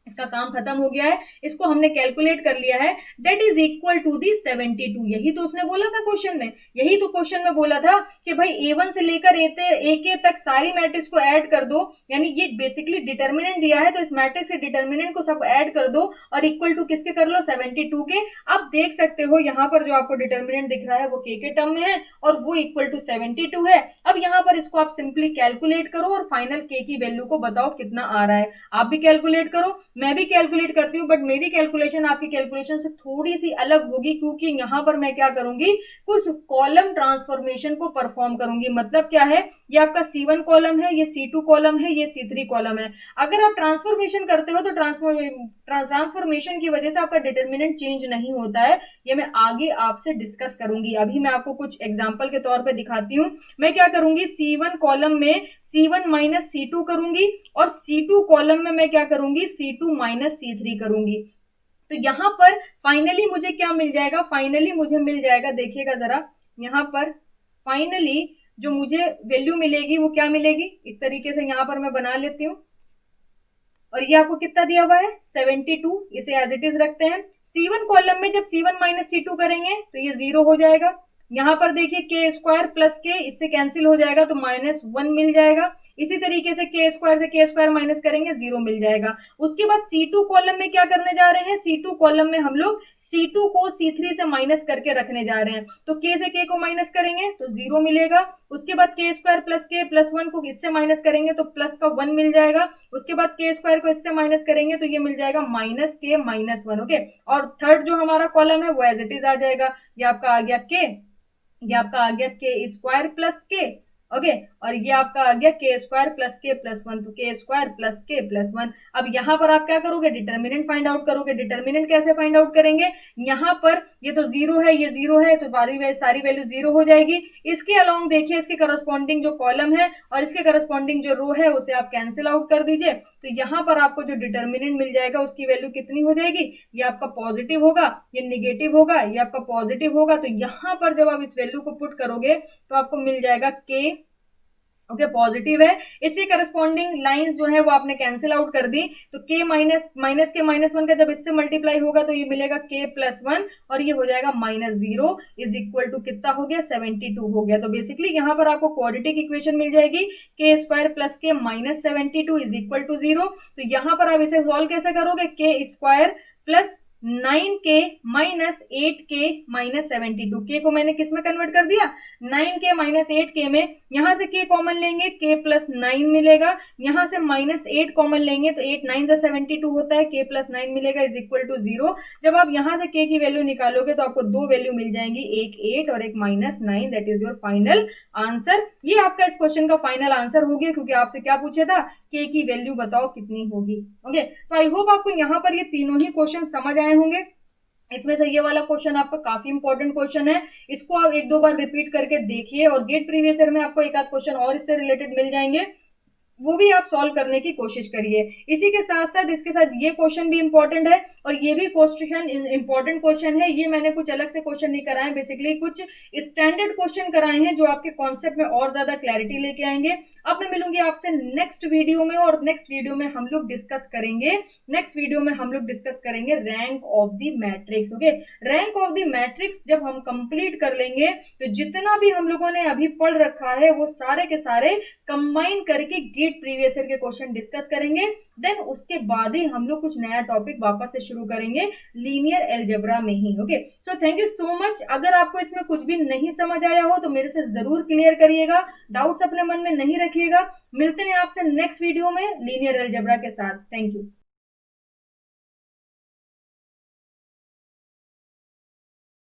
इसका काम खत्म हो गया है, इसको हमने कैलकुलेट कर लिया है, that is equal to the 72। यही तो उसने बोला था क्वेश्चन में, यही तो क्वेश्चन में बोला था कि भाई A1 से लेकर AK तक सारी मैट्रिक्स को ऐड कर दो, यानी ये बेसिकली डिटर्मिनेंट दिया है, तो इस मैट्रिक्स के डिटर्मिनेंट को सब ऐड कर दो और इक्वल टू किसके कर लो, 72 के। अब देख सकते हो यहाँ पर जो आपको डिटर्मिनेंट दिख रहा है वो K के टर्म में है, और वो इक्वल टू 72 है। अब यहाँ पर इसको आप सिंपली कैलकुलेट करो और फाइनल K की वैल्यू को बताओ कितना आ रहा है, आप भी कैलकुलेट करो। मैं भी कैलकुलेट करती हूँ, बट मेरी कैलकुलेशन आपकी कैलकुलेशन से थोड़ी सी अलग होगी, क्योंकि यहाँ पर मैं क्या करूंगी, कुछ कॉलम ट्रांसफॉर्मेशन को परफॉर्म करूंगी। मतलब क्या है, ये आपका C1 कॉलम है, ये C2 कॉलम है, ये C3 कॉलम है। अगर आप ट्रांसफॉर्मेशन करते हो तो ट्रांसफॉर्मेशन की वजह से आपका डिटर्मिनेंट चेंज नहीं होता है। ये मैं आगे आपसे डिस्कस करूंगी। अभी मैं आपको कुछ एग्जांपल के तौर पे दिखाती हूँ। मैं क्या करूंगी, C1 कॉलम में C1 माइनस C2 करूंगी, और C2 कॉलम में मैं क्या करूंगी, C2 माइनस C3 करूंगी। तो यहां पर फाइनली मुझे क्या मिल जाएगा, फाइनली मुझे मिल जाएगा, देखिएगा जरा, यहां पर फाइनली जो मुझे वैल्यू मिलेगी वो क्या मिलेगी, इस तरीके से यहां पर मैं बना लेती हूँ। और ये आपको कितना दिया हुआ है, 72। इसे एज इट इज रखते हैं। C1 कॉलम में जब C1 माइनस C2 करेंगे तो ये 0 हो जाएगा। यहां पर देखिए के स्क्वायर प्लस के, इससे कैंसिल हो जाएगा तो -1 मिल जाएगा। इसी तरीके से के स्क्वायर माइनस करेंगे, 0 मिल जाएगा। उसके बाद C2 कॉलम में क्या करने जा रहे हैं, C2 कॉलम में हम लोग C2 को C3 से माइनस करके रखने जा रहे हैं। तो के से के को माइनस करेंगे तो 0 मिलेगा। उसके बाद के स्क्वायर प्लस के प्लस 1 को इससे माइनस करेंगे तो प्लस का 1 मिल जाएगा। उसके बाद के स्क्वायर को इससे माइनस करेंगे तो ये मिल जाएगा -के-1। ओके, और थर्ड जो हमारा कॉलम है वो एज इट इज आ जाएगा। ये आपका आ गया के, ये आपका आ गया के स्क्वायर प्लस के, ओके, और ये आपका आ गया के स्क्वायर प्लस के प्लस 1, तो के स्क्वायर प्लस के प्लस 1। अब यहां पर आप क्या करोगे, डिटर्मिनेंट फाइंड आउट करोगे। डिटर्मिनेंट कैसे फाइंड आउट करेंगे, यहां पर ये तो 0 है, ये 0 है, तो सारी वैल्यू 0 हो जाएगी। इसके अलोंग देखिए, इसके करस्पॉन्डिंग जो कॉलम है और इसके करस्पॉन्डिंग जो रो है उसे आप कैंसिल आउट कर दीजिए। तो यहां पर आपको जो डिटर्मिनेंट मिल जाएगा उसकी वैल्यू कितनी हो जाएगी, ये आपका पॉजिटिव होगा, ये निगेटिव होगा, ये आपका पॉजिटिव होगा। तो यहां पर जब आप इस वैल्यू को पुट करोगे तो आपको मिल जाएगा के, ओके, पॉजिटिव है। इससे करस्पॉन्डिंग लाइंस जो है वो आपने कैंसिल आउट कर दी। तो के माइनस के -1 का जब इससे मल्टीप्लाई होगा तो ये मिलेगा के प्लस 1, और ये हो जाएगा -0 इज इक्वल टू कितना हो गया, 72 हो गया। तो बेसिकली यहाँ पर आपको क्वाड्रेटिक इक्वेशन मिल जाएगी, के स्क्वायर प्लस के -72 इज इक्वल टू 0। तो यहाँ पर आप इसे सॉल्व कैसे करोगे, के square plus 9k minus 8k minus 72, के को मैंने किस में कन्वर्ट कर दिया, 9k माइनस 8k में। यहां से k कॉमन लेंगे, k प्लस 9 मिलेगा। यहां से -8 कॉमन लेंगे तो 8 9 से 72 होता है, k प्लस 9 मिलेगा इज इक्वल टू 0। जब आप यहां से k की वैल्यू निकालोगे तो आपको दो वैल्यू मिल जाएंगी, एक 8 और एक -9। That is your final answer. ये आपका इस क्वेश्चन का फाइनल आंसर हो गया, क्योंकि आपसे क्या पूछा था, k की वैल्यू बताओ कितनी होगी। ओके, तो आई होप आपको यहाँ पर ये तीनों ही क्वेश्चन समझ आए होंगे। इसमें से ये वाला क्वेश्चन आपका काफी इंपॉर्टेंट क्वेश्चन है, इसको आप एक दो बार रिपीट करके देखिए, और गेट प्रीवियस ईयर में आपको एक आध क्वेश्चन और इससे रिलेटेड मिल जाएंगे, वो भी आप सॉल्व करने की कोशिश करिए। इसी के साथ साथ इसके साथ ये क्वेश्चन भी इंपॉर्टेंट है, और ये भी क्वेश्चन इंपॉर्टेंट क्वेश्चन है। ये मैंने कुछ अलग से क्वेश्चन नहीं कराए, बेसिकली कुछ स्टैंडर्ड क्वेश्चन कराए हैं जो आपके कॉन्सेप्ट में और ज्यादा क्लैरिटी लेके आएंगे। अब मैं मिलूंगी आपसे नेक्स्ट वीडियो में, और नेक्स्ट वीडियो में हम लोग डिस्कस करेंगे rank of the matrix. Okay, rank of the matrix जब हम कंप्लीट कर लेंगे तो जितना भी हम लोगों ने अभी पढ़ रखा है वो सारे के सारे कंबाइन करके गेट प्रीवियस ईयर के क्वेश्चन डिस्कस करेंगे। देन उसके बाद ही हम लोग कुछ नया टॉपिक वापस से शुरू करेंगे लीनियर एल्जेब्रा में ही। Okay, so thank you so much. अगर आपको इसमें कुछ भी नहीं समझ आया हो तो मेरे से जरूर क्लियर करिएगा, डाउट्स अपने मन में नहीं रखिएगा। मिलते हैं आपसे नेक्स्ट वीडियो में लीनियर एल्जेब्रा के साथ। Thank you.